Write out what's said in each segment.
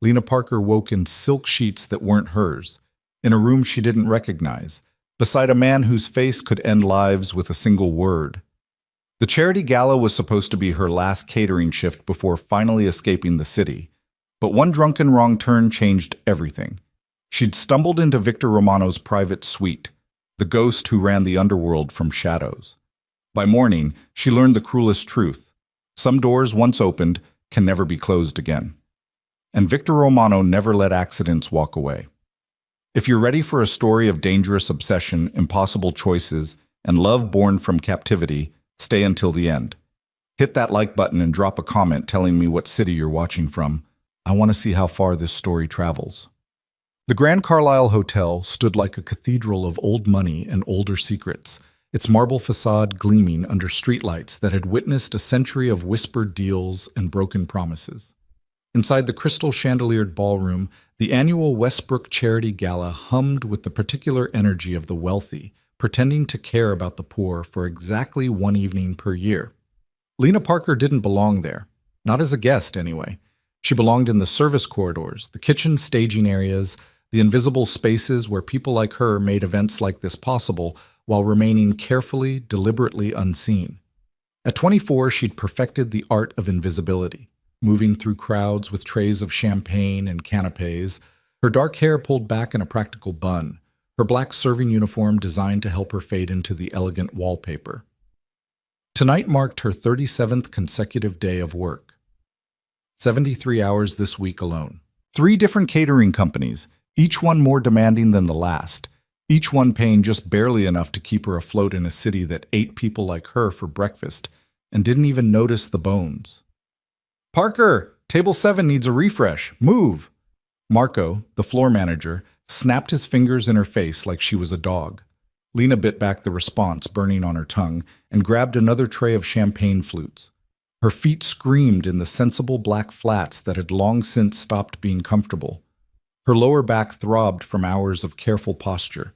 Lena Parker woke in silk sheets that weren't hers, in a room she didn't recognize, beside a man whose face could end lives with a single word. The charity gala was supposed to be her last catering shift before finally escaping the city, but one drunken wrong turn changed everything. She'd stumbled into Victor Romano's private suite, the ghost who ran the underworld from shadows. By morning, she learned the cruelest truth. Some doors once opened can never be closed again. And Victor Romano never let accidents walk away. If you're ready for a story of dangerous obsession, impossible choices, and love born from captivity, stay until the end. Hit that like button and drop a comment telling me what city you're watching from. I want to see how far this story travels. The Grand Carlisle Hotel stood like a cathedral of old money and older secrets, its marble facade gleaming under streetlights that had witnessed a century of whispered deals and broken promises. Inside the crystal chandeliered ballroom, the annual Westbrook Charity Gala hummed with the particular energy of the wealthy, pretending to care about the poor for exactly one evening per year. Lena Parker didn't belong there, not as a guest anyway. She belonged in the service corridors, the kitchen staging areas, the invisible spaces where people like her made events like this possible while remaining carefully, deliberately unseen. At 24, she'd perfected the art of invisibility, moving through crowds with trays of champagne and canapes, her dark hair pulled back in a practical bun, her black serving uniform designed to help her fade into the elegant wallpaper. Tonight marked her 37th consecutive day of work. 73 hours this week alone. 3 different catering companies, each one more demanding than the last, each one paying just barely enough to keep her afloat in a city that ate people like her for breakfast and didn't even notice the bones. "Parker, table 7 needs a refresh. Move!" Marco, the floor manager, snapped his fingers in her face like she was a dog. Lena bit back the response burning on her tongue and grabbed another tray of champagne flutes. Her feet screamed in the sensible black flats that had long since stopped being comfortable. Her lower back throbbed from hours of careful posture.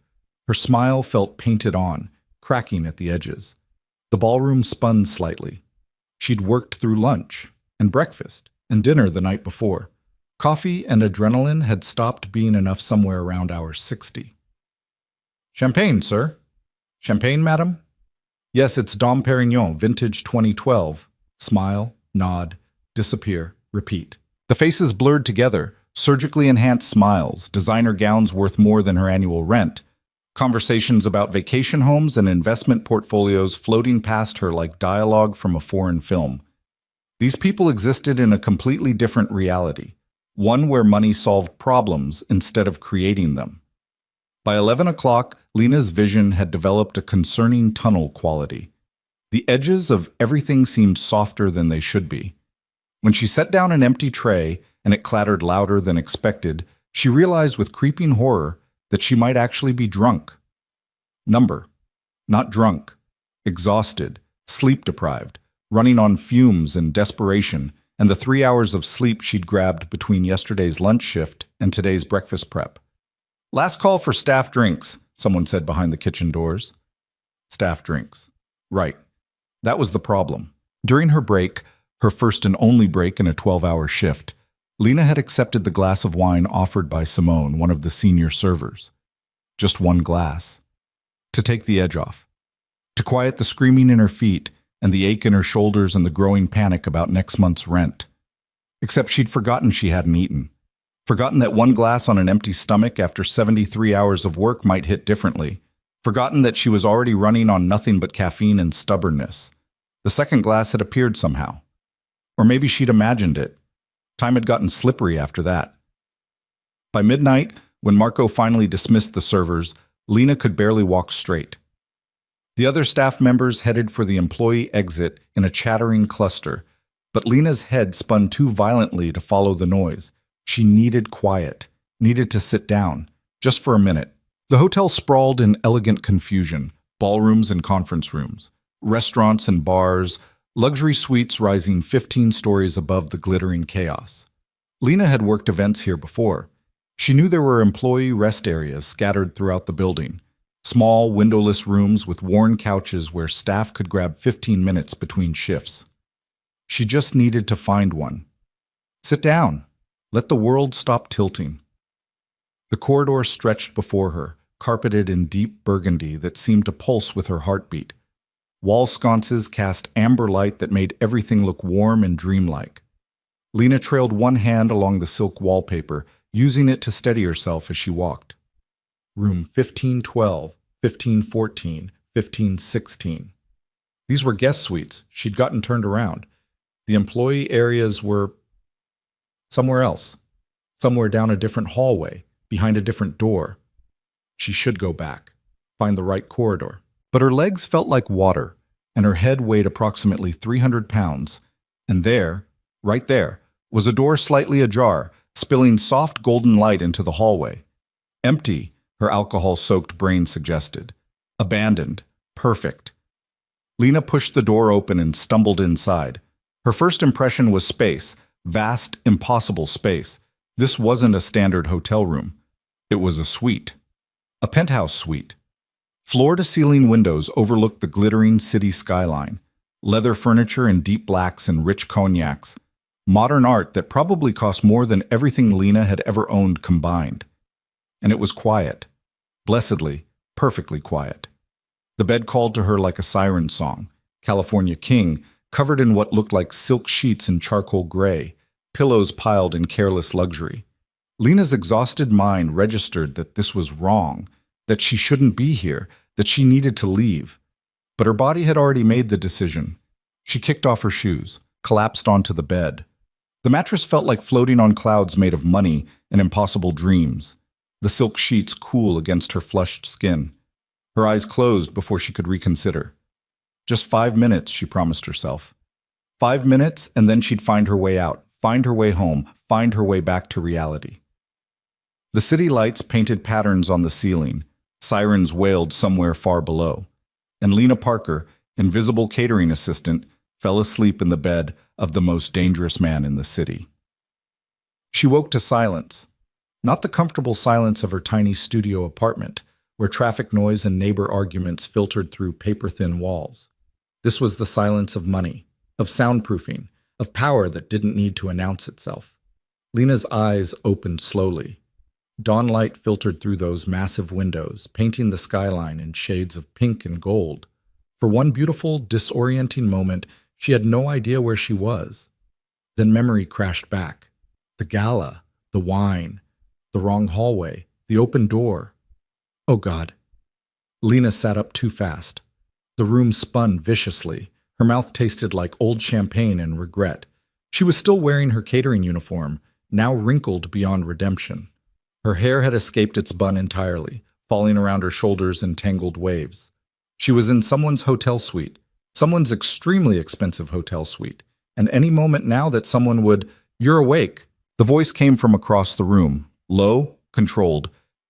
Her smile felt painted on, cracking at the edges. The ballroom spun slightly. She'd worked through lunch and breakfast and dinner the night before. Coffee and adrenaline had stopped being enough somewhere around hour 60. "Champagne, sir." "Champagne, madam?" "Yes, it's Dom Perignon, vintage 2012. Smile, nod, disappear, repeat. The faces blurred together, surgically enhanced smiles, designer gowns worth more than her annual rent, conversations about vacation homes and investment portfolios floating past her like dialogue from a foreign film. These people existed in a completely different reality, one where money solved problems instead of creating them. By 11 o'clock, Lena's vision had developed a concerning tunnel quality. The edges of everything seemed softer than they should be. When she set down an empty tray and it clattered louder than expected, she realized with creeping horror that she might actually be drunk. Not drunk, exhausted, sleep-deprived, running on fumes and desperation, and the 3 hours of sleep she'd grabbed between yesterday's lunch shift and today's breakfast prep. "Last call for staff drinks," someone said behind the kitchen doors. Staff drinks. Right. That was the problem. During her break, her first and only break in a 12-hour shift, Lena had accepted the glass of wine offered by Simone, one of the senior servers. Just one glass. To take the edge off. To quiet the screaming in her feet and the ache in her shoulders and the growing panic about next month's rent. Except she'd forgotten she hadn't eaten. Forgotten that one glass on an empty stomach after 73 hours of work might hit differently. Forgotten that she was already running on nothing but caffeine and stubbornness. The second glass had appeared somehow. Or maybe she'd imagined it. Time had gotten slippery after that. By midnight, when Marco finally dismissed the servers, Lena could barely walk straight. The other staff members headed for the employee exit in a chattering cluster, but Lena's head spun too violently to follow the noise. She needed quiet, needed to sit down, just for a minute. The hotel sprawled in elegant confusion, ballrooms and conference rooms, restaurants and bars, luxury suites rising 15 stories above the glittering chaos. Lena had worked events here before. She knew there were employee rest areas scattered throughout the building, small, windowless rooms with worn couches where staff could grab 15 minutes between shifts. She just needed to find one. Sit down. Let the world stop tilting. The corridor stretched before her, carpeted in deep burgundy that seemed to pulse with her heartbeat. Wall sconces cast amber light that made everything look warm and dreamlike. Lena trailed one hand along the silk wallpaper, using it to steady herself as she walked. Room 1512, 1514, 1516. These were guest suites. She'd gotten turned around. The employee areas were somewhere else, somewhere down a different hallway, behind a different door. She should go back, find the right corridor. But her legs felt like water, and her head weighed approximately 300 pounds. And there, right there, was a door slightly ajar, spilling soft golden light into the hallway. Empty, her alcohol-soaked brain suggested. Abandoned. Perfect. Lena pushed the door open and stumbled inside. Her first impression was space, vast, impossible space. This wasn't a standard hotel room. It was a suite. A penthouse suite. Floor-to-ceiling windows overlooked the glittering city skyline. Leather furniture in deep blacks and rich cognacs. Modern art that probably cost more than everything Lena had ever owned combined. And it was quiet. Blessedly, perfectly quiet. The bed called to her like a siren song. California King, covered in what looked like silk sheets in charcoal gray, pillows piled in careless luxury. Lena's exhausted mind registered that this was wrong, that she shouldn't be here, that she needed to leave. But her body had already made the decision. She kicked off her shoes, collapsed onto the bed. The mattress felt like floating on clouds made of money and impossible dreams. The silk sheets cool against her flushed skin. Her eyes closed before she could reconsider. Just 5 minutes, she promised herself. 5 minutes, and then she'd find her way out, find her way home, find her way back to reality. The city lights painted patterns on the ceiling. Sirens wailed somewhere far below. And Lena Parker, invisible catering assistant, fell asleep in the bed of the most dangerous man in the city. She woke to silence. Not the comfortable silence of her tiny studio apartment, where traffic noise and neighbor arguments filtered through paper-thin walls. This was the silence of money, of soundproofing, of power that didn't need to announce itself. Lena's eyes opened slowly. Dawnlight filtered through those massive windows, painting the skyline in shades of pink and gold. For one beautiful, disorienting moment, she had no idea where she was. Then memory crashed back. The gala, the wine, the wrong hallway, the open door. Oh God. Lena sat up too fast. The room spun viciously. Her mouth tasted like old champagne and regret. She was still wearing her catering uniform, now wrinkled beyond redemption. Her hair had escaped its bun entirely, falling around her shoulders in tangled waves. She was in someone's hotel suite, someone's extremely expensive hotel suite, and any moment now that someone would, "You're awake." The voice came from across the room, low, controlled,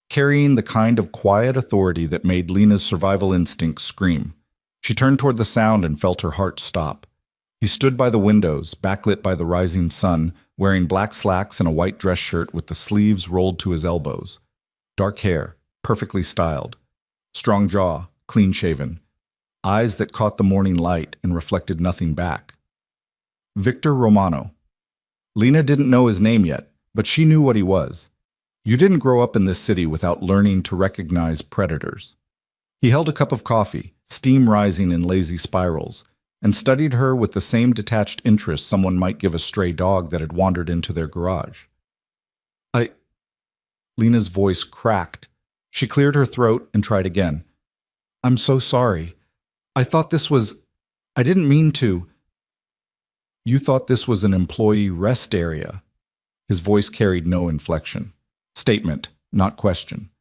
carrying the kind of quiet authority that made Lena's survival instincts scream. She turned toward the sound and felt her heart stop. He stood by the windows, backlit by the rising sun, wearing black slacks and a white dress shirt with the sleeves rolled to his elbows. Dark hair, perfectly styled. Strong jaw, clean-shaven. Eyes that caught the morning light and reflected nothing back. Victor Romano. Lena didn't know his name yet, but she knew what he was. You didn't grow up in this city without learning to recognize predators. He held a cup of coffee, steam rising in lazy spirals, and studied her with the same detached interest someone might give a stray dog that had wandered into their garage. Lena's voice cracked. She cleared her throat and tried again. "I'm so sorry. I didn't mean to." "You thought this was an employee rest area." His voice carried no inflection. Statement, not question.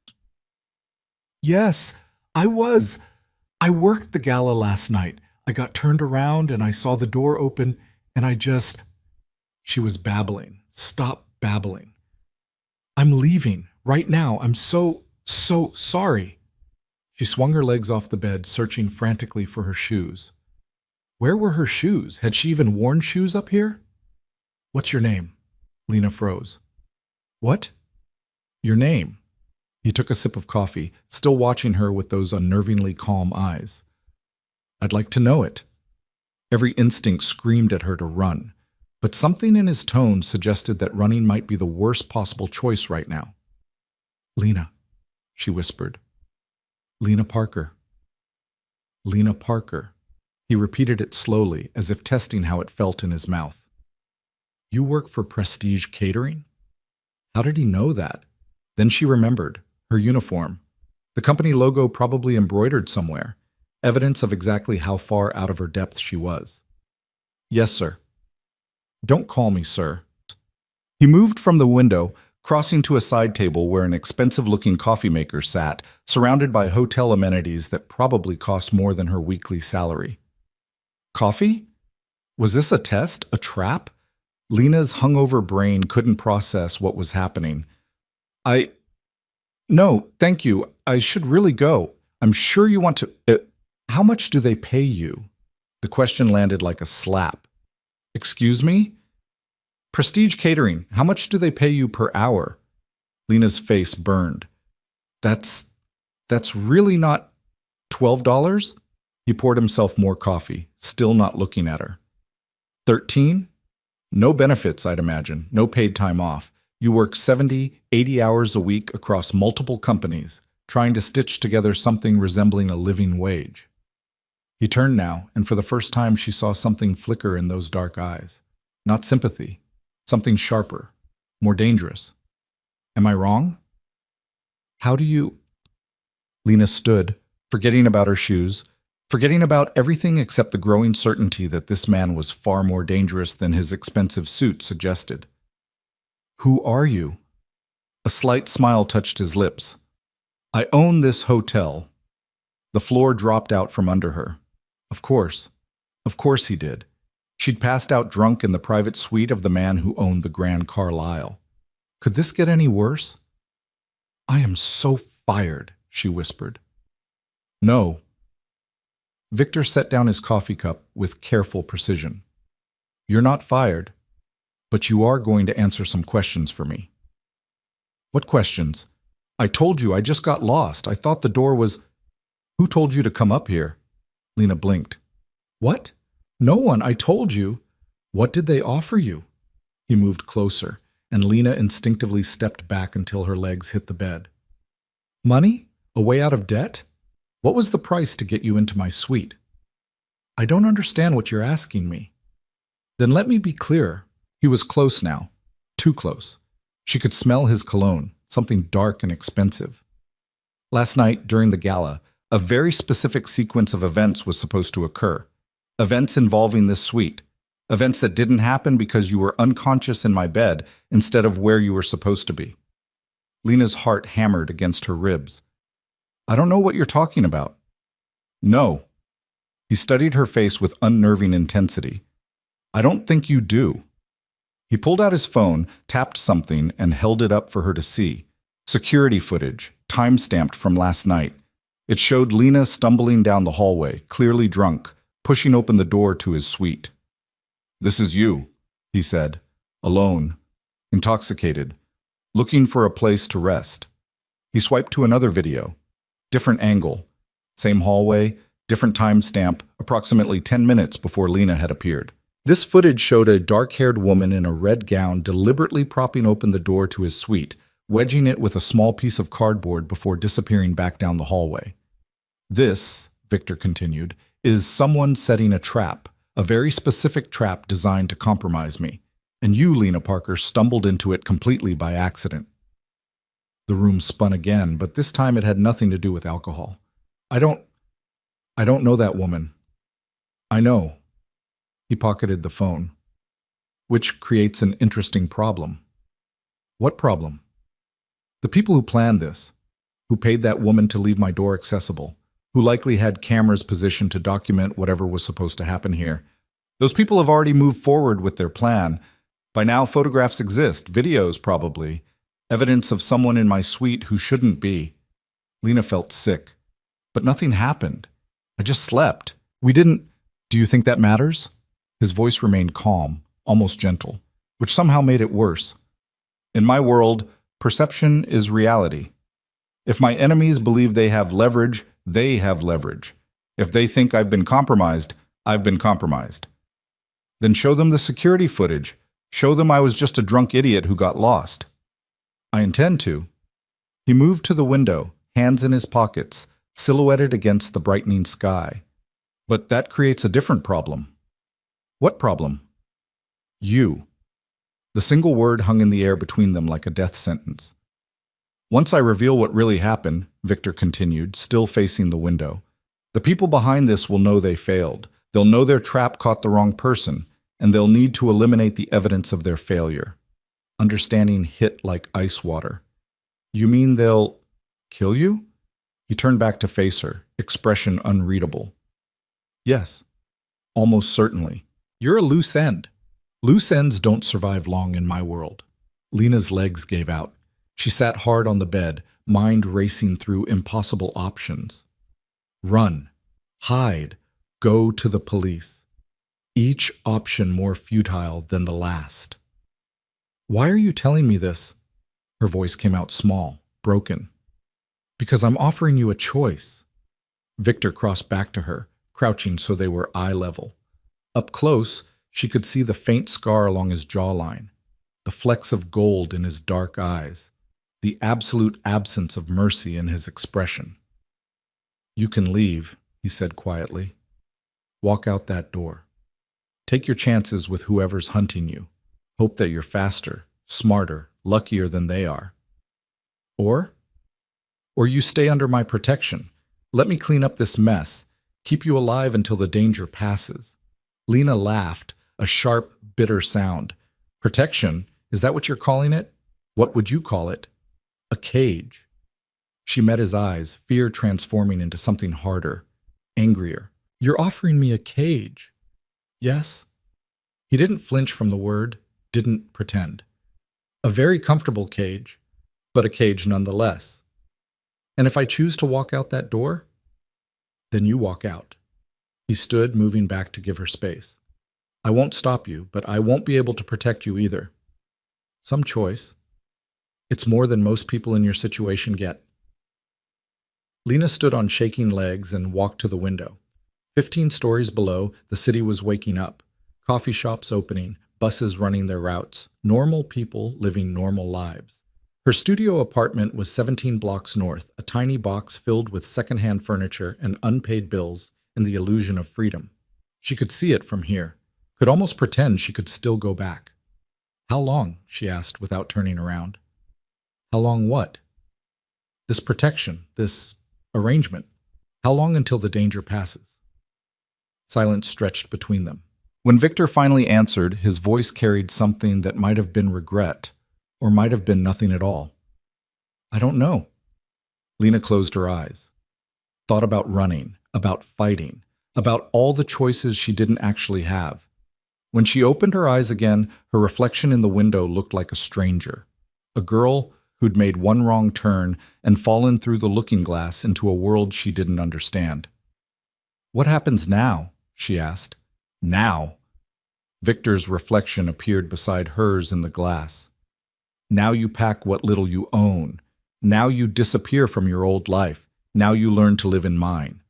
"Yes, I worked the gala last night. I got turned around and I saw the door open and She was babbling. Stop babbling. "I'm leaving right now. I'm so sorry." She swung her legs off the bed, searching frantically for her shoes. Where were her shoes? Had she even worn shoes up here? "What's your name?" Lena froze. "What?" "Your name." He took a sip of coffee, still watching her with those unnervingly calm eyes. "I'd like to know it." Every instinct screamed at her to run. But something in his tone suggested that running might be the worst possible choice right now. "Lena," she whispered. "Lena Parker. Lena Parker." He repeated it slowly, as if testing how it felt in his mouth. "You work for Prestige Catering?" How did he know that? Then she remembered. Her uniform. The company logo probably embroidered somewhere. Evidence of exactly how far out of her depth she was. "Yes, sir." "Don't call me sir." He moved from the window, crossing to a side table where an expensive-looking coffee maker sat, surrounded by hotel amenities that probably cost more than her weekly salary. Coffee? Was this a test? A trap? Lena's hungover brain couldn't process what was happening. No, thank you. I should really go. I'm sure you want to... how much do they pay you?" The question landed like a slap. "Excuse me?" "Prestige Catering. How much do they pay you per hour?" Lena's face burned. That's really not... $12? He poured himself more coffee, still not looking at her. 13? No benefits, I'd imagine. No paid time off. You work 70, 80 hours a week across multiple companies, trying to stitch together something resembling a living wage. He turned now, and for the first time she saw something flicker in those dark eyes. Not sympathy. Something sharper. More dangerous. Am I wrong? How do you... Lena stood, forgetting about her shoes, forgetting about everything except the growing certainty that this man was far more dangerous than his expensive suit suggested. "Who are you?" A slight smile touched his lips. "I own this hotel." The floor dropped out from under her. Of course he did. She'd passed out drunk in the private suite of the man who owned the Grand Carlisle. Could this get any worse? "I am so fired," she whispered. "No." Victor set down his coffee cup with careful precision. "You're not fired, but you are going to answer some questions for me." "What questions?" "I told you I just got lost. I thought the door was..." "Who told you to come up here?" Lena blinked. "What? No one. I told you." "What did they offer you?" He moved closer, and Lena instinctively stepped back until her legs hit the bed. "Money? A way out of debt? What was the price to get you into my suite?" "I don't understand what you're asking me." "Then let me be clear." He was close now. Too close. She could smell his cologne, something dark and expensive. Last night, during the gala, a very specific sequence of events was supposed to occur. Events involving this suite. Events that didn't happen because you were unconscious in my bed instead of where you were supposed to be. Lena's heart hammered against her ribs. "I don't know what you're talking about." "No." He studied her face with unnerving intensity. "I don't think you do." He pulled out his phone, tapped something, and held it up for her to see. Security footage, time-stamped from last night. It showed Lena stumbling down the hallway, clearly drunk, pushing open the door to his suite. "This is you," he said, alone, intoxicated, looking for a place to rest. He swiped to another video. Different angle. Same hallway, different timestamp, approximately 10 minutes before Lena had appeared. This footage showed a dark-haired woman in a red gown deliberately propping open the door to his suite, wedging it with a small piece of cardboard before disappearing back down the hallway. "This," Victor continued, "is someone setting a trap, a very specific trap designed to compromise me, and you, Lena Parker, stumbled into it completely by accident." The room spun again, but this time it had nothing to do with alcohol. I don't know that woman." "I know." He pocketed the phone. "Which creates an interesting problem." "What problem?" "The people who planned this, who paid that woman to leave my door accessible, who likely had cameras positioned to document whatever was supposed to happen here. Those people have already moved forward with their plan. By now, photographs exist, videos probably, evidence of someone in my suite who shouldn't be." Lena felt sick. "But nothing happened. I just slept. We didn't..." "Do you think that matters?" His voice remained calm, almost gentle, which somehow made it worse. "In my world, perception is reality. If my enemies believe they have leverage, they have leverage. If they think I've been compromised, I've been compromised." Then show them the security footage. Show them I was just a drunk idiot who got lost. I intend to. He moved to the window, hands in his pockets, silhouetted against the brightening sky. But that creates a different problem. What problem? You. The single word hung in the air between them like a death sentence. Once I reveal what really happened, Victor continued, still facing the window, the people behind this will know they failed. They'll know their trap caught the wrong person, and they'll need to eliminate the evidence of their failure. Understanding hit like ice water. You mean they'll kill you? He turned back to face her, expression unreadable. Yes, almost certainly. You're a loose end. Loose ends don't survive long in my world. Lena's legs gave out. She sat hard on the bed, mind racing through impossible options. Run, hide, go to the police. Each option more futile than the last. Why are you telling me this? Her voice came out small, broken. Because I'm offering you a choice. Victor crossed back to her, crouching so they were eye level. Up close, she could see the faint scar along his jawline, the flecks of gold in his dark eyes, the absolute absence of mercy in his expression. You can leave, he said quietly. Walk out that door. Take your chances with whoever's hunting you. Hope that you're faster, smarter, luckier than they are. Or you stay under my protection. Let me clean up this mess, keep you alive until the danger passes. Lena laughed, a sharp, bitter sound. Protection? Is that what you're calling it? What would you call it? A cage. She met his eyes, fear transforming into something harder, angrier. You're offering me a cage. Yes? He didn't flinch from the word, didn't pretend. A very comfortable cage, but a cage nonetheless. And if I choose to walk out that door, then you walk out. He stood, moving back to give her space. I won't stop you, but I won't be able to protect you either. Some choice. It's more than most people in your situation get. Lena stood on shaking legs and walked to the window. 15 stories below, the city was waking up. Coffee shops opening, buses running their routes, normal people living normal lives. Her studio apartment was 17 blocks north, a tiny box filled with secondhand furniture and unpaid bills and the illusion of freedom. She could see it from here, could almost pretend she could still go back. How long? She asked without turning around. How long what? This protection, this arrangement. How long until the danger passes? Silence stretched between them. When Victor finally answered, his voice carried something that might have been regret, or might have been nothing at all. I don't know. Lena closed her eyes. Thought about running, about fighting, about all the choices she didn't actually have. When she opened her eyes again, her reflection in the window looked like a stranger, a girl who'd made one wrong turn and fallen through the looking glass into a world she didn't understand. What happens now? She asked. Now. Victor's reflection appeared beside hers in the glass. Now you pack what little you own. Now you disappear from your old life. Now you learn to live in mine.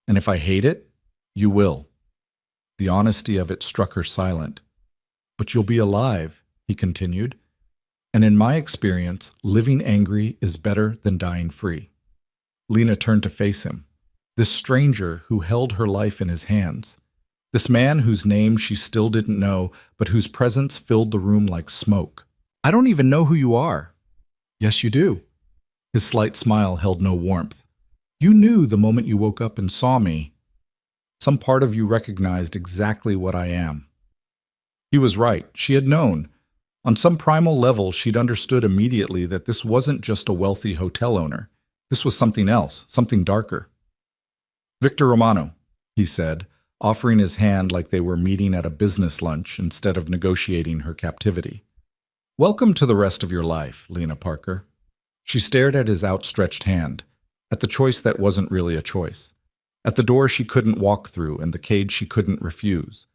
And if I hate it, you will. The honesty of it struck her silent. But you'll be alive, he continued. And in my experience, living angry is better than dying free. Lena turned to face him. This stranger who held her life in his hands. This man whose name she still didn't know, but whose presence filled the room like smoke. I don't even know who you are. Yes, you do. His slight smile held no warmth. You knew the moment you woke up and saw me. Some part of you recognized exactly what I am. He was right. She had known. On some primal level, she'd understood immediately that this wasn't just a wealthy hotel owner. This was something else, something darker. Victor Romano, he said, offering his hand like they were meeting at a business lunch instead of negotiating her captivity. Welcome to the rest of your life, Lena Parker. She stared at his outstretched hand, at the choice that wasn't really a choice, at the door she couldn't walk through and the cage she couldn't refuse.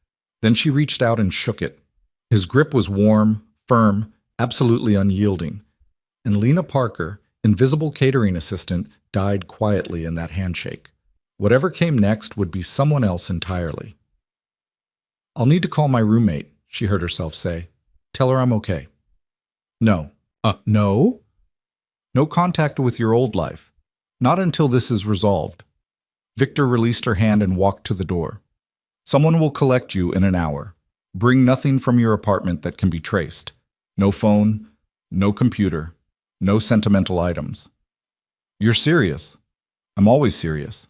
Then she reached out and shook it. His grip was warm, firm, absolutely unyielding. And Lena Parker, invisible catering assistant, died quietly in that handshake. Whatever came next would be someone else entirely. I'll need to call my roommate, she heard herself say. Tell her I'm okay. No. No? No contact with your old life. Not until this is resolved. Victor released her hand and walked to the door. Someone will collect you in an hour. Bring nothing from your apartment that can be traced. No phone, no computer, no sentimental items. You're serious. I'm always serious.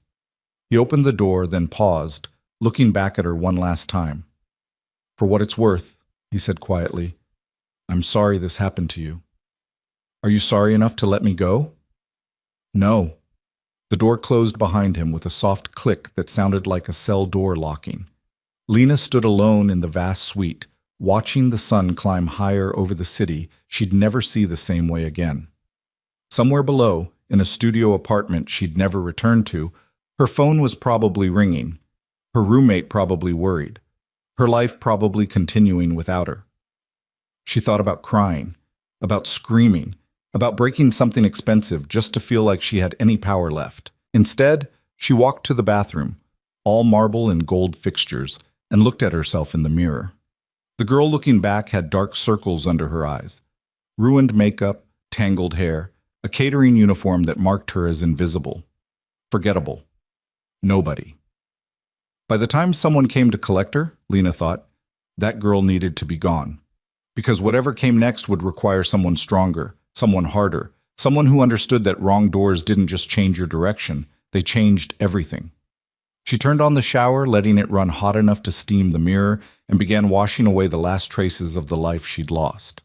He opened the door, then paused, looking back at her one last time. For what it's worth, he said quietly, I'm sorry this happened to you. Are you sorry enough to let me go? No. The door closed behind him with a soft click that sounded like a cell door locking. Lena stood alone in the vast suite, watching the sun climb higher over the city she'd never see the same way again. Somewhere below, in a studio apartment she'd never returned to, her phone was probably ringing. Her roommate probably worried. Her life probably continuing without her. She thought about crying, about screaming, about breaking something expensive just to feel like she had any power left. Instead, she walked to the bathroom, all marble and gold fixtures, and looked at herself in the mirror. The girl looking back had dark circles under her eyes, ruined makeup, tangled hair, a catering uniform that marked her as invisible, forgettable, nobody. By the time someone came to collect her, Lena thought, that girl needed to be gone. Because whatever came next would require someone stronger, someone harder, someone who understood that wrong doors didn't just change your direction, they changed everything. She turned on the shower, letting it run hot enough to steam the mirror, and began washing away the last traces of the life she'd lost.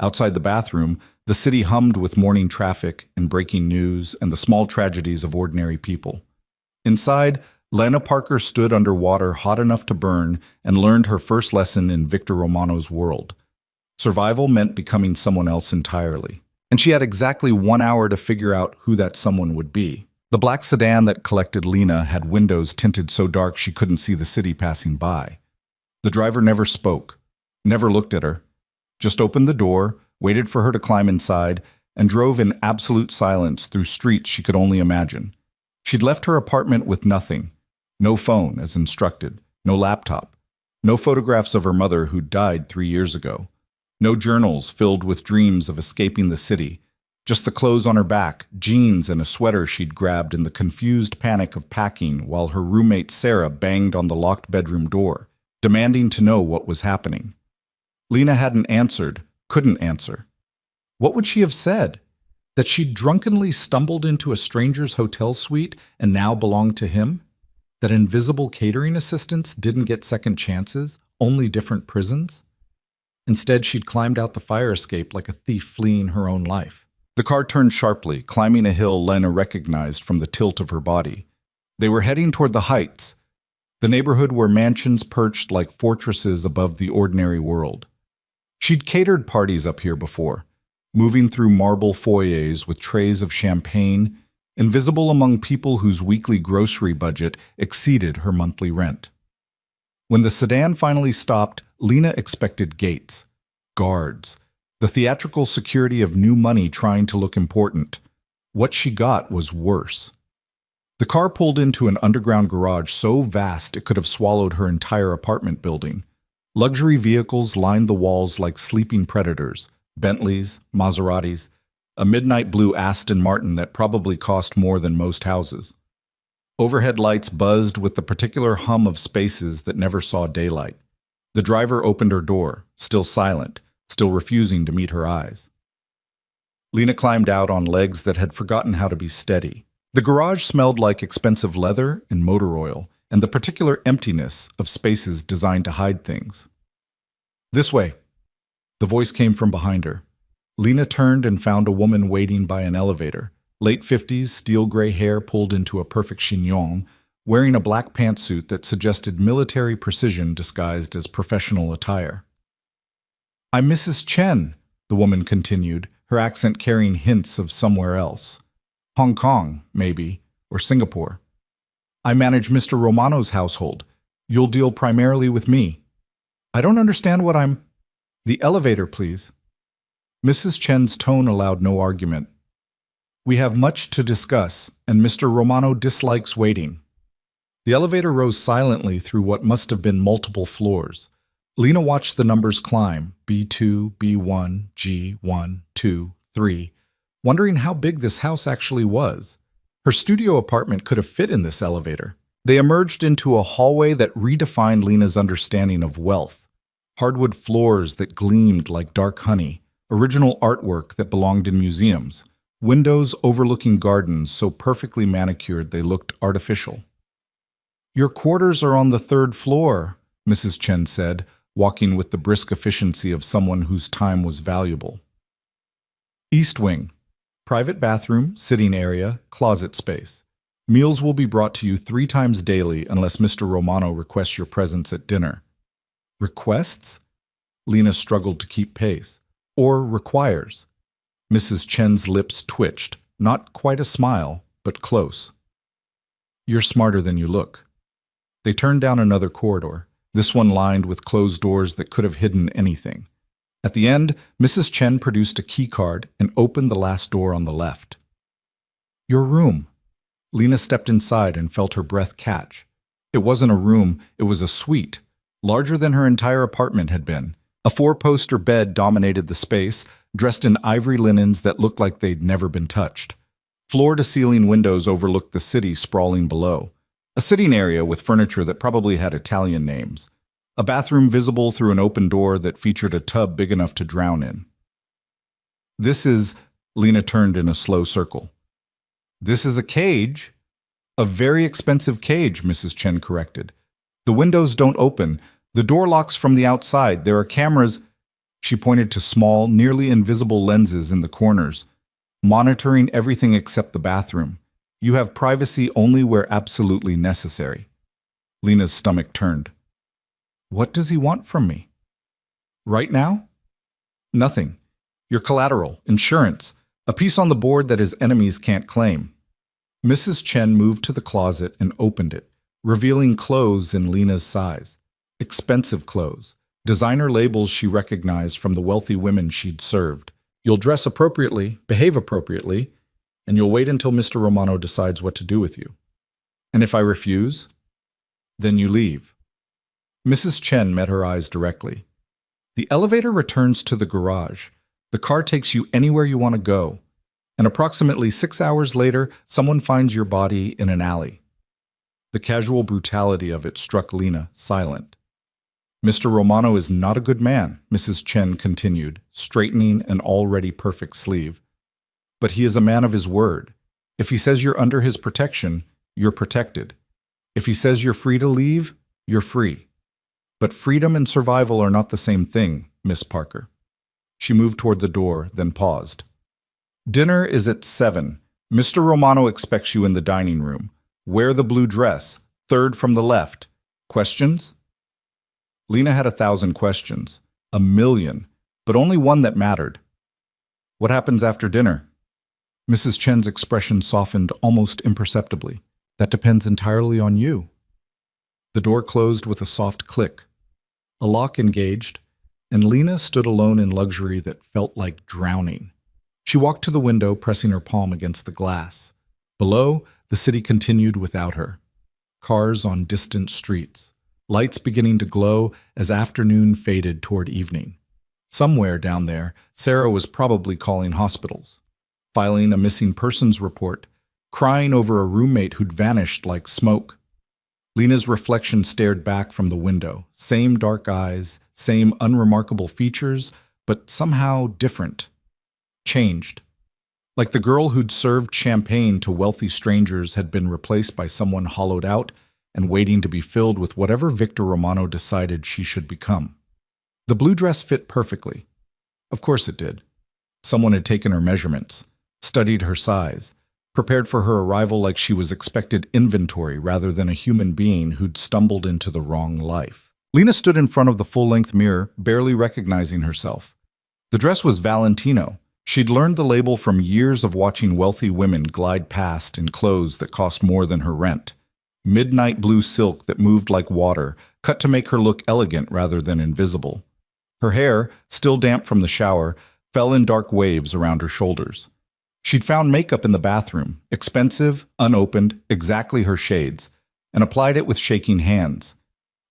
Outside the bathroom, the city hummed with morning traffic and breaking news and the small tragedies of ordinary people. Inside, Lena Parker stood underwater hot enough to burn and learned her first lesson in Victor Romano's world. Survival meant becoming someone else entirely. And she had exactly 1 hour to figure out who that someone would be. The black sedan that collected Lena had windows tinted so dark she couldn't see the city passing by. The driver never spoke, never looked at her, just opened the door, waited for her to climb inside, and drove in absolute silence through streets she could only imagine. She'd left her apartment with nothing. No phone, as instructed, no laptop, no photographs of her mother who died 3 years ago, no journals filled with dreams of escaping the city, just the clothes on her back, jeans and a sweater she'd grabbed in the confused panic of packing while her roommate Sarah banged on the locked bedroom door, demanding to know what was happening. Lena hadn't answered, couldn't answer. What would she have said? That she'd drunkenly stumbled into a stranger's hotel suite and now belonged to him? That invisible catering assistants didn't get second chances, only different prisons? Instead, she'd climbed out the fire escape like a thief fleeing her own life. The car turned sharply, climbing a hill Lena recognized from the tilt of her body. They were heading toward the heights, the neighborhood where mansions perched like fortresses above the ordinary world. She'd catered parties up here before, moving through marble foyers with trays of champagne, invisible among people whose weekly grocery budget exceeded her monthly rent. When the sedan finally stopped, Lena expected gates, guards, the theatrical security of new money trying to look important. What she got was worse. The car pulled into an underground garage so vast it could have swallowed her entire apartment building. Luxury vehicles lined the walls like sleeping predators, Bentleys, Maseratis, a midnight blue Aston Martin that probably cost more than most houses. Overhead lights buzzed with the particular hum of spaces that never saw daylight. The driver opened her door, still silent, still refusing to meet her eyes. Lena climbed out on legs that had forgotten how to be steady. The garage smelled like expensive leather and motor oil, and the particular emptiness of spaces designed to hide things. This way. The voice came from behind her. Lena turned and found a woman waiting by an elevator, late 50s, steel gray hair pulled into a perfect chignon, wearing a black pantsuit that suggested military precision disguised as professional attire. "I'm Mrs. Chen," the woman continued, her accent carrying hints of somewhere else. Hong Kong, maybe, or Singapore. "I manage Mr. Romano's household. You'll deal primarily with me." "I don't understand what I'm—" "The elevator, please." Mrs. Chen's tone allowed no argument. "We have much to discuss, and Mr. Romano dislikes waiting." The elevator rose silently through what must have been multiple floors. Lena watched the numbers climb, B2, B1, G1, 2, 3, wondering how big this house actually was. Her studio apartment could have fit in this elevator. They emerged into a hallway that redefined Lena's understanding of wealth. Hardwood floors that gleamed like dark honey, original artwork that belonged in museums, windows overlooking gardens so perfectly manicured they looked artificial. "Your quarters are on the third floor," Mrs. Chen said, walking with the brisk efficiency of someone whose time was valuable. East wing. Private bathroom, sitting area, closet space. Meals will be brought to you 3 times daily unless Mr. Romano requests your presence at dinner. Requests? Lena struggled to keep pace. Or requires. Mrs. Chen's lips twitched, not quite a smile, but close. "You're smarter than you look." They turned down another corridor, this one lined with closed doors that could have hidden anything. At the end, Mrs. Chen produced a key card and opened the last door on the left. "Your room." Lena stepped inside and felt her breath catch. It wasn't a room, it was a suite, larger than her entire apartment had been. A 4-poster bed dominated the space, dressed in ivory linens that looked like they'd never been touched. Floor-to-ceiling windows overlooked the city sprawling below. A sitting area with furniture that probably had Italian names. A bathroom visible through an open door that featured a tub big enough to drown in. "This is," Lena turned in a slow circle. "This is a cage." "A very expensive cage," Mrs. Chen corrected. "The windows don't open. The door locks from the outside. There are cameras." She pointed to small, nearly invisible lenses in the corners, monitoring everything except the bathroom. "You have privacy only where absolutely necessary." Lena's stomach turned. "What does he want from me?" "Right now?" "Nothing. Your collateral, insurance, a piece on the board that his enemies can't claim." Mrs. Chen moved to the closet and opened it, revealing clothes in Lena's size. Expensive clothes, designer labels she recognized from the wealthy women she'd served. "You'll dress appropriately, behave appropriately, and you'll wait until Mr. Romano decides what to do with you. And if I refuse, then you leave." Mrs. Chen met her eyes directly. "The elevator returns to the garage. The car takes you anywhere you want to go. And approximately 6 hours later, someone finds your body in an alley." The casual brutality of it struck Lena silent. "Mr. Romano is not a good man," Mrs. Chen continued, straightening an already perfect sleeve. "But he is a man of his word. If he says you're under his protection, you're protected. If he says you're free to leave, you're free. But freedom and survival are not the same thing, Miss Parker." She moved toward the door, then paused. "Dinner is at 7. Mr. Romano expects you in the dining room. Wear the blue dress, 3rd from the left. Questions?" Lena had 1,000 questions, 1,000,000, but only one that mattered. "What happens after dinner?" Mrs. Chen's expression softened almost imperceptibly. "That depends entirely on you." The door closed with a soft click. A lock engaged, and Lena stood alone in luxury that felt like drowning. She walked to the window, pressing her palm against the glass. Below, the city continued without her. Cars on distant streets, lights beginning to glow as afternoon faded toward evening. Somewhere down there, Sarah was probably calling hospitals, filing a missing persons report, crying over a roommate who'd vanished like smoke. Lena's reflection stared back from the window, same dark eyes, same unremarkable features, but somehow different. Changed. Like the girl who'd served champagne to wealthy strangers had been replaced by someone hollowed out and waiting to be filled with whatever Victor Romano decided she should become. The blue dress fit perfectly. Of course it did. Someone had taken her measurements, studied her size, prepared for her arrival like she was expected inventory rather than a human being who'd stumbled into the wrong life. Lena stood in front of the full-length mirror, barely recognizing herself. The dress was Valentino. She'd learned the label from years of watching wealthy women glide past in clothes that cost more than her rent. Midnight blue silk that moved like water, cut to make her look elegant rather than invisible. Her hair, still damp from the shower, fell in dark waves around her shoulders. She'd found makeup in the bathroom, expensive, unopened, exactly her shades. and applied it with shaking hands.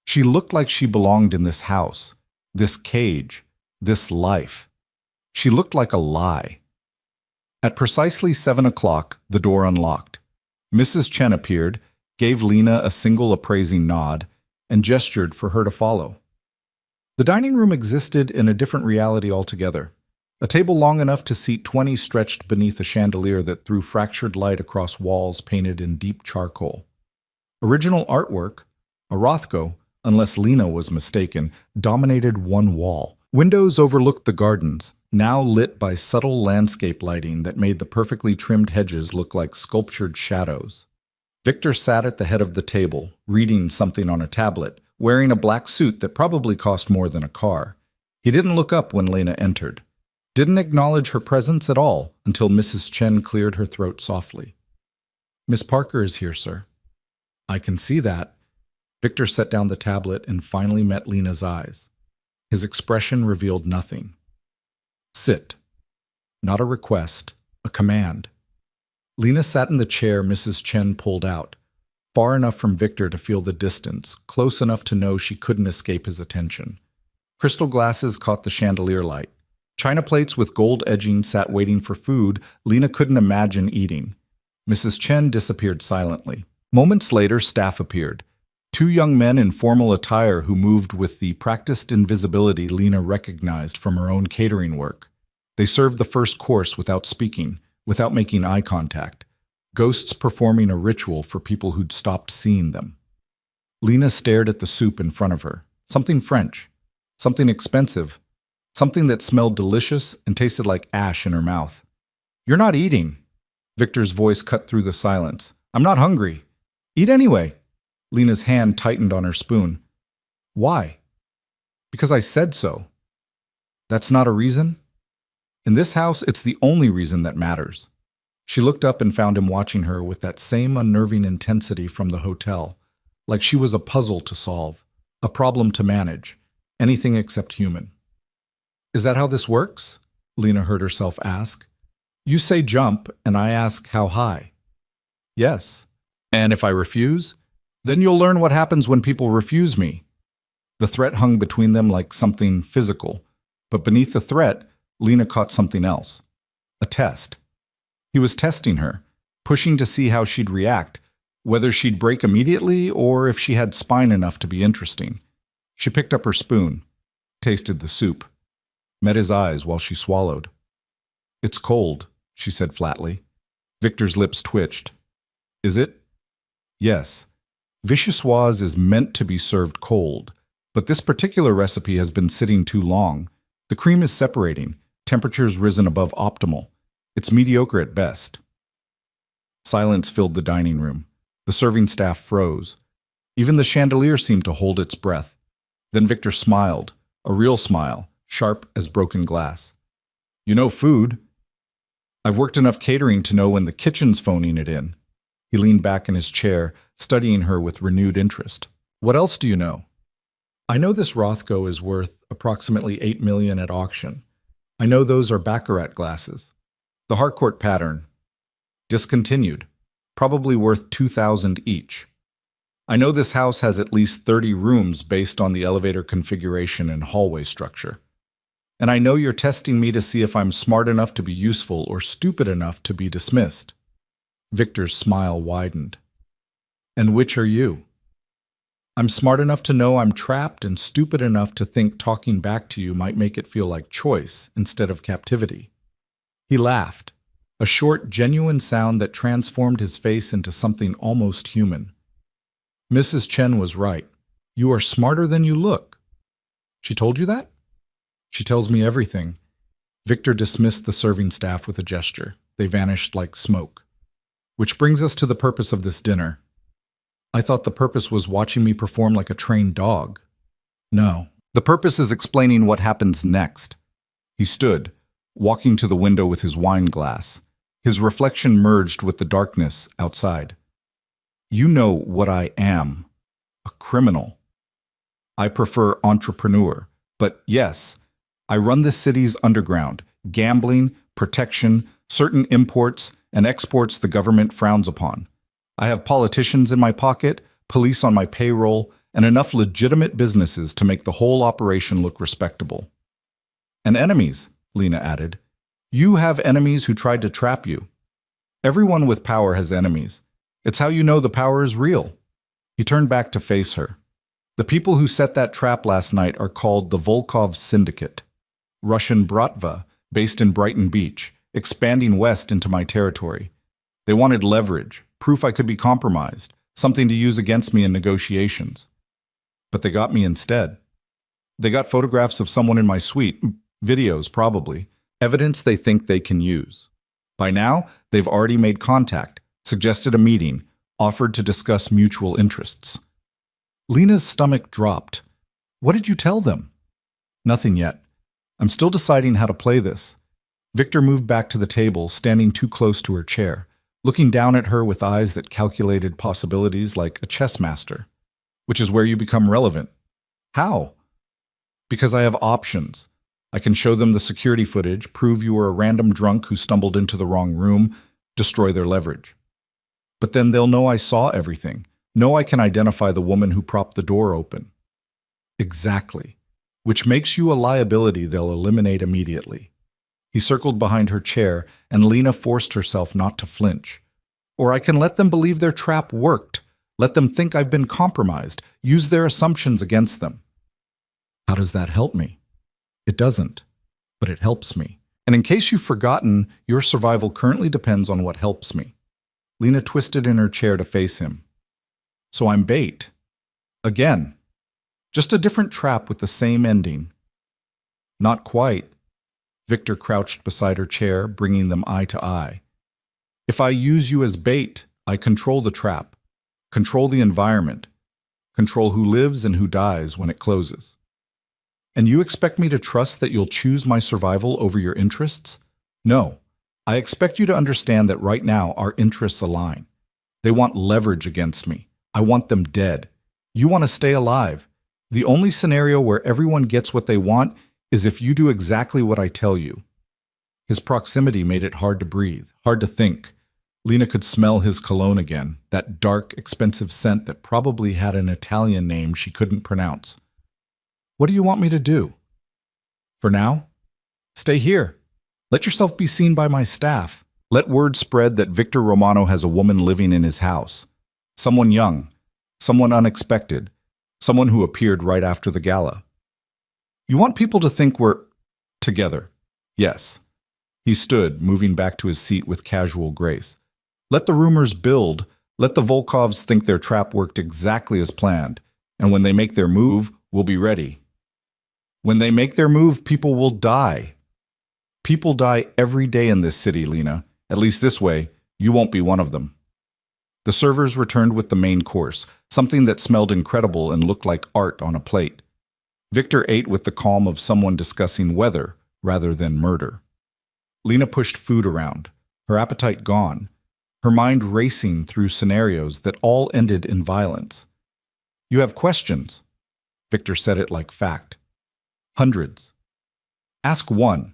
She looked like she belonged in this house, this cage, this life. She looked like a lie. At precisely 7 o'clock, the door unlocked. Mrs. Chen appeared, gave Lena a single appraising nod, and gestured for her to follow. The dining room existed in a different reality altogether. A table long enough to seat 20 stretched beneath a chandelier that threw fractured light across walls painted in deep charcoal. Original artwork, a Rothko, unless Lena was mistaken, dominated one wall. Windows overlooked the gardens, now lit by subtle landscape lighting that made the perfectly trimmed hedges look like sculptured shadows. Victor sat at the head of the table, reading something on a tablet, wearing a black suit that probably cost more than a car. He didn't look up when Lena entered. Didn't acknowledge her presence at all until Mrs. Chen cleared her throat softly. "Miss Parker is here, sir." "I can see that." Victor set down the tablet and finally met Lena's eyes. His expression revealed nothing. "Sit." Not a request, a command. Lena sat in the chair Mrs. Chen pulled out, far enough from Victor to feel the distance, close enough to know she couldn't escape his attention. Crystal glasses caught the chandelier light. China plates with gold edging sat waiting for food Lena couldn't imagine eating. Mrs. Chen disappeared silently. Moments later, staff appeared. 2 young men in formal attire who moved with the practiced invisibility Lena recognized from her own catering work. They served the first course without speaking, without making eye contact, ghosts performing a ritual for people who'd stopped seeing them. Lena stared at the soup in front of her. Something French, something expensive, something that smelled delicious and tasted like ash in her mouth. "You're not eating." Victor's voice cut through the silence. "I'm not hungry." "Eat anyway." Lena's hand tightened on her spoon. "Why?" "Because I said so." "That's not a reason?" "In this house, it's the only reason that matters." She looked up and found him watching her with that same unnerving intensity from the hotel, like she was a puzzle to solve, a problem to manage, anything except human. "Is that how this works?" Lena heard herself ask. "You say jump, and I ask how high." "Yes. And if I refuse? Then you'll learn what happens when people refuse me." The threat hung between them like something physical, but beneath the threat, Lena caught something else. A test. He was testing her, pushing to see how she'd react, whether she'd break immediately or if she had spine enough to be interesting. She picked up her spoon, tasted the soup, met his eyes while she swallowed. "It's cold," she said flatly. Victor's lips twitched. "Is it?" "Yes. Vichyssoise is meant to be served cold, but this particular recipe has been sitting too long. The cream is separating, temperature's risen above optimal. It's mediocre at best." Silence filled the dining room. The serving staff froze. Even the chandelier seemed to hold its breath. Then Victor smiled, a real smile, sharp as broken glass. "You know food. I've worked enough catering to know when the kitchen's phoning it in." He leaned back in his chair, studying her with renewed interest. "What else do you know?" "I know this Rothko is worth approximately $8 million at auction. I know those are Baccarat glasses. The Harcourt pattern. Discontinued. Probably worth $2,000 each. I know this house has at least 30 rooms based on the elevator configuration and hallway structure. And I know you're testing me to see if I'm smart enough to be useful or stupid enough to be dismissed." Victor's smile widened. "And which are you?" "I'm smart enough to know I'm trapped and stupid enough to think talking back to you might make it feel like choice instead of captivity." He laughed, a short, genuine sound that transformed his face into something almost human. "Mrs. Chen was right. You are smarter than you look." "She told you that?" "She tells me everything." Victor dismissed the serving staff with a gesture. They vanished like smoke. "Which brings us to the purpose of this dinner." "I thought the purpose was watching me perform like a trained dog." "No. The purpose is explaining what happens next." He stood, walking to the window with his wine glass. His reflection merged with the darkness outside. "You know what I am. A criminal. I prefer entrepreneur. But yes, I run this city's underground. Gambling, protection, certain imports and exports the government frowns upon. I have politicians in my pocket, police on my payroll, and enough legitimate businesses to make the whole operation look respectable. And enemies, Lena added. You have enemies who tried to trap you. Everyone with power has enemies. It's how you know the power is real. He turned back to face her. The people who set that trap last night are called the Volkov Syndicate. Russian Bratva, based in Brighton Beach, expanding west into my territory. They wanted leverage, proof I could be compromised, something to use against me in negotiations. But they got me instead. They got photographs of someone in my suite, videos probably, evidence they think they can use. By now, they've already made contact, suggested a meeting, offered to discuss mutual interests. Lena's stomach dropped. What did you tell them? Nothing yet. I'm still deciding how to play this. Victor moved back to the table, standing too close to her chair, looking down at her with eyes that calculated possibilities like a chess master. Which is where you become relevant. How? Because I have options. I can show them the security footage, prove you were a random drunk who stumbled into the wrong room, destroy their leverage. But then they'll know I saw everything, know I can identify the woman who propped the door open. Exactly. Which makes you a liability they'll eliminate immediately. He circled behind her chair, and Lena forced herself not to flinch. Or I can let them believe their trap worked, let them think I've been compromised, use their assumptions against them. How does that help me? It doesn't, but it helps me. And in case you've forgotten, your survival currently depends on what helps me. Lena twisted in her chair to face him. So I'm bait. Again. Just a different trap with the same ending. Not quite. Victor crouched beside her chair, bringing them eye to eye. If I use you as bait, I control the trap, control the environment, control who lives and who dies when it closes. And you expect me to trust that you'll choose my survival over your interests? No. I expect you to understand that right now our interests align. They want leverage against me. I want them dead. You want to stay alive. The only scenario where everyone gets what they want is if you do exactly what I tell you. His proximity made it hard to breathe, hard to think. Lena could smell his cologne again, that dark, expensive scent that probably had an Italian name she couldn't pronounce. What do you want me to do? For now, stay here. Let yourself be seen by my staff. Let word spread that Victor Romano has a woman living in his house. Someone young, someone unexpected, someone who appeared right after the gala. You want people to think we're together. Yes. He stood, moving back to his seat with casual grace. Let the rumors build. Let the Volkovs think their trap worked exactly as planned. And when they make their move, we'll be ready. When they make their move, people will die. People die every day in this city, Lena. At least this way, you won't be one of them. The servers returned with the main course, something that smelled incredible and looked like art on a plate. Victor ate with the calm of someone discussing weather rather than murder. Lena pushed food around, her appetite gone, her mind racing through scenarios that all ended in violence. You have questions. Victor said it like fact. Hundreds. Ask one.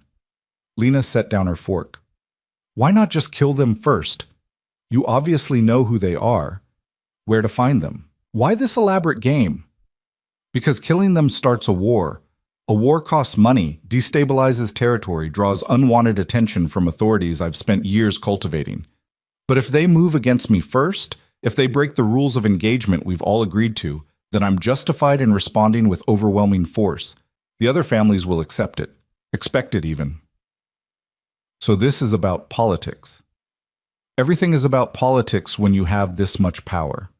Lena set down her fork. Why not just kill them first? You obviously know who they are, where to find them. Why this elaborate game? Because killing them starts a war. A war costs money, destabilizes territory, draws unwanted attention from authorities I've spent years cultivating. But if they move against me first, if they break the rules of engagement we've all agreed to, then I'm justified in responding with overwhelming force. The other families will accept it, expect it even. So this is about politics. Everything is about politics when you have this much power.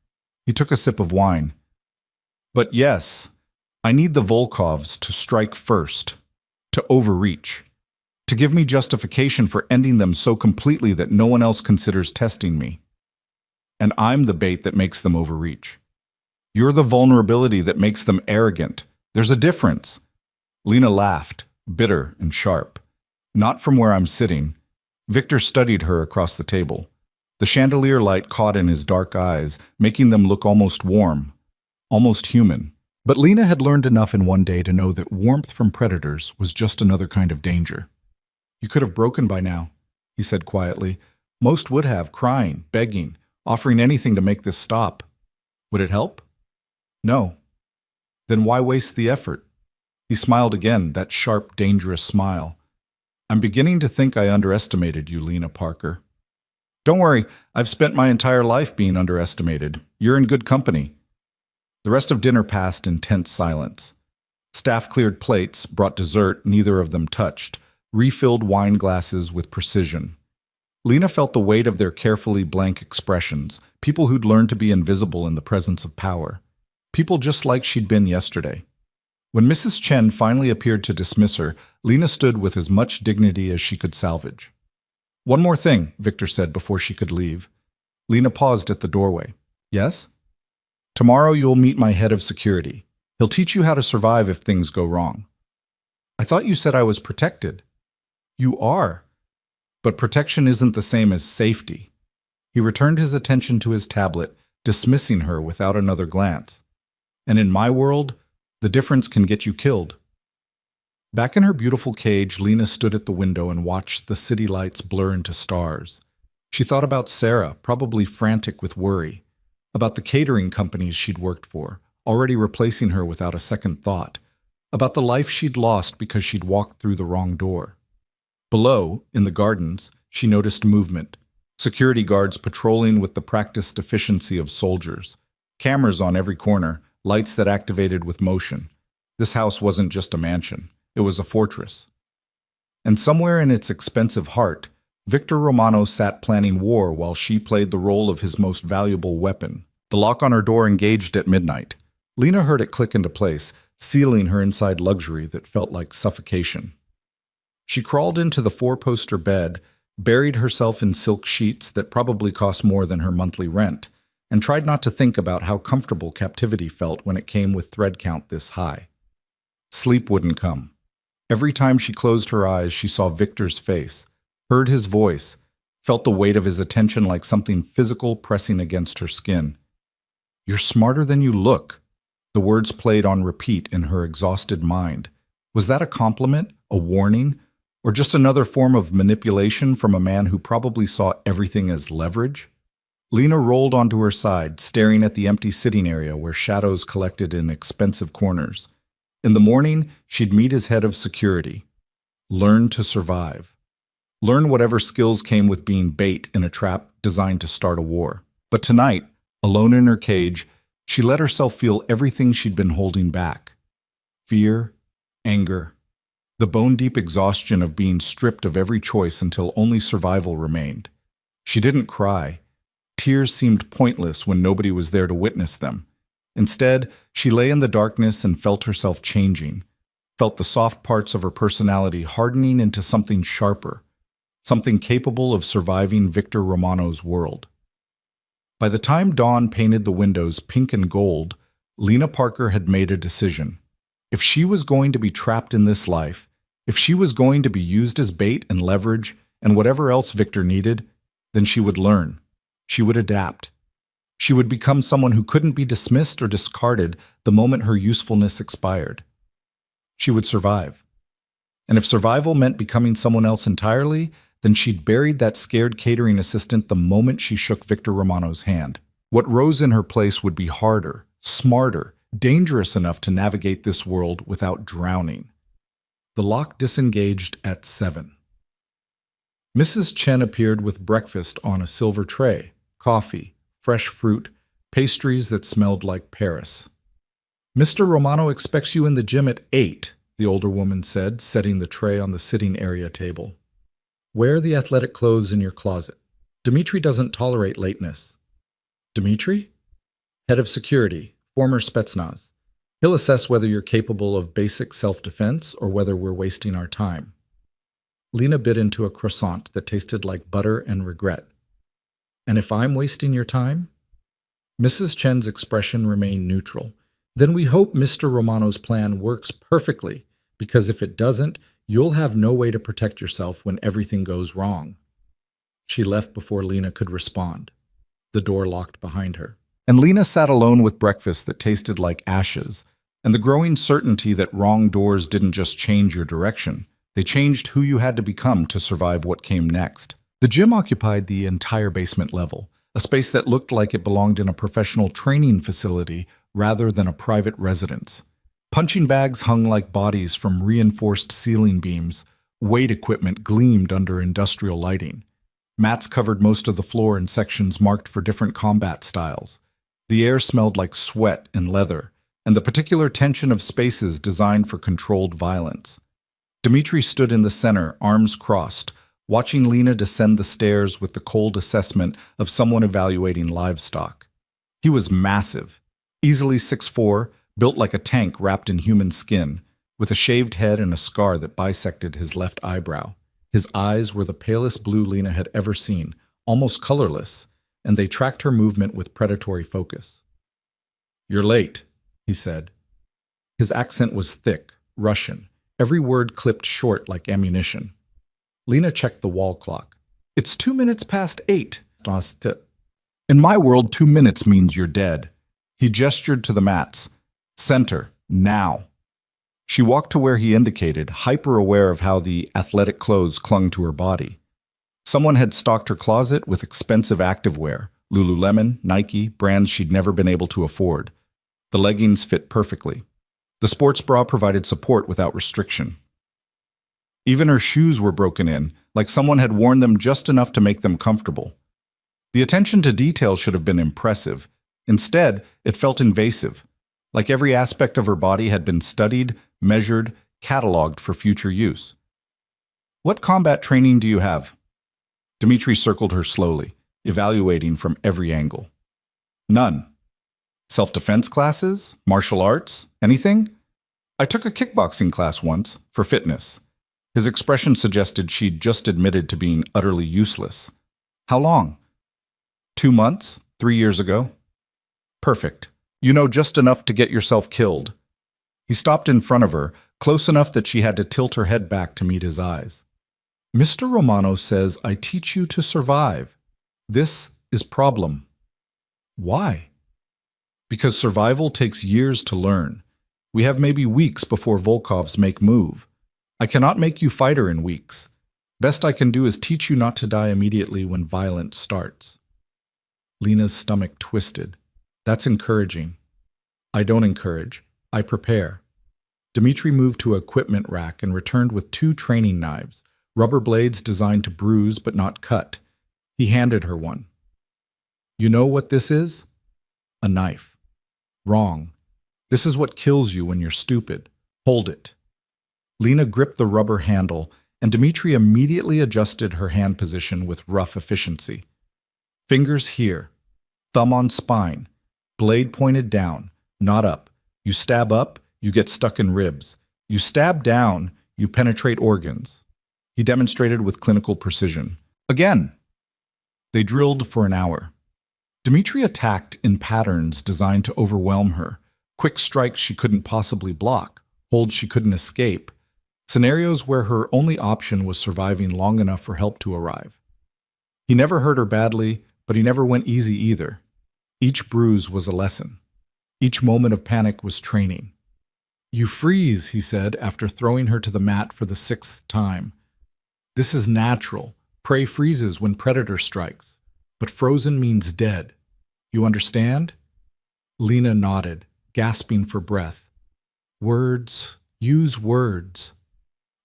He took a sip of wine. But yes, I need the Volkovs to strike first, to overreach, to give me justification for ending them so completely that no one else considers testing me. And I'm the bait that makes them overreach. You're the vulnerability that makes them arrogant. There's a difference. Lena laughed, bitter and sharp. Not from where I'm sitting. Victor studied her across the table. The chandelier light caught in his dark eyes, making them look almost warm, almost human. But Lena had learned enough in one day to know that warmth from predators was just another kind of danger. You could have broken by now, he said quietly. Most would have, crying, begging, offering anything to make this stop. Would it help? No. Then why waste the effort? He smiled again, that sharp, dangerous smile. I'm beginning to think I underestimated you, Lena Parker. Don't worry, I've spent my entire life being underestimated. You're in good company. The rest of dinner passed in tense silence. Staff cleared plates, brought dessert neither of them touched, refilled wine glasses with precision. Lena felt the weight of their carefully blank expressions, people who'd learned to be invisible in the presence of power. People just like she'd been yesterday. When Mrs. Chen finally appeared to dismiss her, Lena stood with as much dignity as she could salvage. One more thing, Victor said before she could leave. Lena paused at the doorway. Yes? Tomorrow you'll meet my head of security. He'll teach you how to survive if things go wrong. I thought you said I was protected. You are. But protection isn't the same as safety. He returned his attention to his tablet, dismissing her without another glance. And in my world, the difference can get you killed. Back in her beautiful cage, Lena stood at the window and watched the city lights blur into stars. She thought about Sarah, probably frantic with worry, about the catering companies she'd worked for, already replacing her without a second thought, about the life she'd lost because she'd walked through the wrong door. Below, in the gardens, she noticed movement, security guards patrolling with the practiced efficiency of soldiers, cameras on every corner, lights that activated with motion. This house wasn't just a mansion, it was a fortress. And somewhere in its expensive heart, Victor Romano sat planning war while she played the role of his most valuable weapon. The lock on her door engaged at midnight. Lena heard it click into place, sealing her inside luxury that felt like suffocation. She crawled into the four-poster bed, buried herself in silk sheets that probably cost more than her monthly rent, and tried not to think about how comfortable captivity felt when it came with thread count this high. Sleep wouldn't come. Every time she closed her eyes, she saw Victor's face, heard his voice, felt the weight of his attention like something physical pressing against her skin. You're smarter than you look. The words played on repeat in her exhausted mind. Was that a compliment, a warning, or just another form of manipulation from a man who probably saw everything as leverage? Lena rolled onto her side, staring at the empty sitting area where shadows collected in expensive corners. In the morning, she'd meet his head of security. Learn to survive. Learn whatever skills came with being bait in a trap designed to start a war. But tonight, alone in her cage, she let herself feel everything she'd been holding back. Fear, anger, the bone-deep exhaustion of being stripped of every choice until only survival remained. She didn't cry. Tears seemed pointless when nobody was there to witness them. Instead, she lay in the darkness and felt herself changing, felt the soft parts of her personality hardening into something sharper, something capable of surviving Victor Romano's world. By the time dawn painted the windows pink and gold, Lena Parker had made a decision. If she was going to be trapped in this life, if she was going to be used as bait and leverage and whatever else Victor needed, then she would learn. She would adapt. She would become someone who couldn't be dismissed or discarded the moment her usefulness expired. She would survive. And if survival meant becoming someone else entirely, then she'd buried that scared catering assistant the moment she shook Victor Romano's hand. What rose in her place would be harder, smarter, dangerous enough to navigate this world without drowning. The lock disengaged at 7. Mrs. Chen appeared with breakfast on a silver tray, coffee, fresh fruit, pastries that smelled like Paris. Mr. Romano expects you in the gym at 8, the older woman said, setting the tray on the sitting area table. Wear the athletic clothes in your closet. Dmitri doesn't tolerate lateness. Dmitri? Head of security, former Spetsnaz. He'll assess whether you're capable of basic self-defense or whether we're wasting our time. Lena bit into a croissant that tasted like butter and regret. And if I'm wasting your time? Mrs. Chen's expression remained neutral. Then we hope Mr. Romano's plan works perfectly, because if it doesn't, you'll have no way to protect yourself when everything goes wrong. She left before Lena could respond. The door locked behind her. And Lena sat alone with breakfast that tasted like ashes, and the growing certainty that wrong doors didn't just change your direction, they changed who you had to become to survive what came next. The gym occupied the entire basement level, a space that looked like it belonged in a professional training facility rather than a private residence. Punching bags hung like bodies from reinforced ceiling beams. Weight equipment gleamed under industrial lighting. Mats covered most of the floor in sections marked for different combat styles. The air smelled like sweat and leather, and the particular tension of spaces designed for controlled violence. Dmitri stood in the center, arms crossed, watching Lena descend the stairs with the cold assessment of someone evaluating livestock. He was massive, easily 6'4", built like a tank wrapped in human skin, with a shaved head and a scar that bisected his left eyebrow. His eyes were the palest blue Lena had ever seen, almost colorless, and they tracked her movement with predatory focus. "You're late," he said. His accent was thick, Russian, every word clipped short like ammunition. Lena checked the wall clock. "It's 2 minutes past 8. In my world, 2 minutes means you're dead." He gestured to the mats. "Center, now." She walked to where he indicated, hyper-aware of how the athletic clothes clung to her body. Someone had stocked her closet with expensive activewear, Lululemon, Nike, brands she'd never been able to afford. The leggings fit perfectly. The sports bra provided support without restriction. Even her shoes were broken in, like someone had worn them just enough to make them comfortable. The attention to detail should have been impressive. Instead, it felt invasive, like every aspect of her body had been studied, measured, cataloged for future use. "What combat training do you have?" Dmitri circled her slowly, evaluating from every angle. "None." "Self-defense classes? Martial arts? Anything?" "I took a kickboxing class once, for fitness." His expression suggested she'd just admitted to being utterly useless. "How long?" 2 months, 3 years ago." "Perfect. You know just enough to get yourself killed." He stopped in front of her, close enough that she had to tilt her head back to meet his eyes. "Mr. Romano says I teach you to survive. This is problem." "Why?" "Because survival takes years to learn. We have maybe weeks before Volkovs make move. I cannot make you fighter in weeks. Best I can do is teach you not to die immediately when violence starts." Lena's stomach twisted. "That's encouraging." "I don't encourage. I prepare." Dmitri moved to an equipment rack and returned with 2 training knives, rubber blades designed to bruise but not cut. He handed her one. "You know what this is?" "A knife." "Wrong. This is what kills you when you're stupid. Hold it." Lena gripped the rubber handle, and Dmitri immediately adjusted her hand position with rough efficiency. "Fingers here. Thumb on spine. Blade pointed down, not up. You stab up, you get stuck in ribs. You stab down, you penetrate organs." He demonstrated with clinical precision. "Again." They drilled for an hour. Dmitri attacked in patterns designed to overwhelm her. Quick strikes she couldn't possibly block, holds she couldn't escape. Scenarios where her only option was surviving long enough for help to arrive. He never hurt her badly, but he never went easy either. Each bruise was a lesson. Each moment of panic was training. "You freeze," he said, after throwing her to the mat for the 6th time. "This is natural. Prey freezes when predator strikes. But frozen means dead. You understand?" Lena nodded, gasping for breath. "Words. Use words."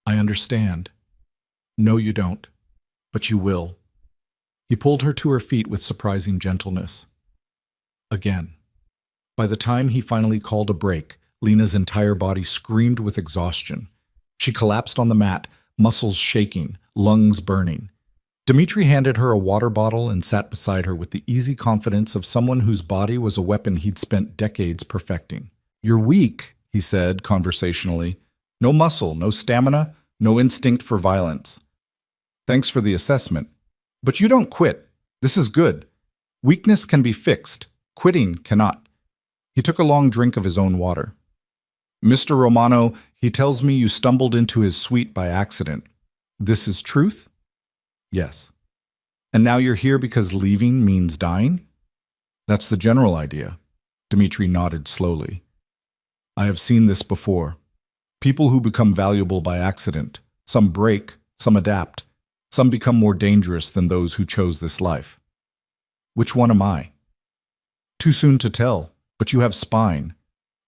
"I understand." "No, you don't. But you will." He pulled her to her feet with surprising gentleness. Again. By the time he finally called a break, Lena's entire body screamed with exhaustion. She collapsed on the mat, muscles shaking, lungs burning. Dmitri handed her a water bottle and sat beside her with the easy confidence of someone whose body was a weapon he'd spent decades perfecting. "You're weak," he said conversationally. "No muscle, no stamina, no instinct for violence." "Thanks for the assessment. But you don't quit. This is good. Weakness can be fixed. Quitting cannot." He took a long drink of his own water. "Mr. Romano, he tells me you stumbled into his suite by accident. This is truth?" "Yes." "And now you're here because leaving means dying?" "That's the general idea." Dmitri nodded slowly. "I have seen this before. People who become valuable by accident. Some break, some adapt. Some become more dangerous than those who chose this life." Which one am I? Too soon to tell, but you have spine.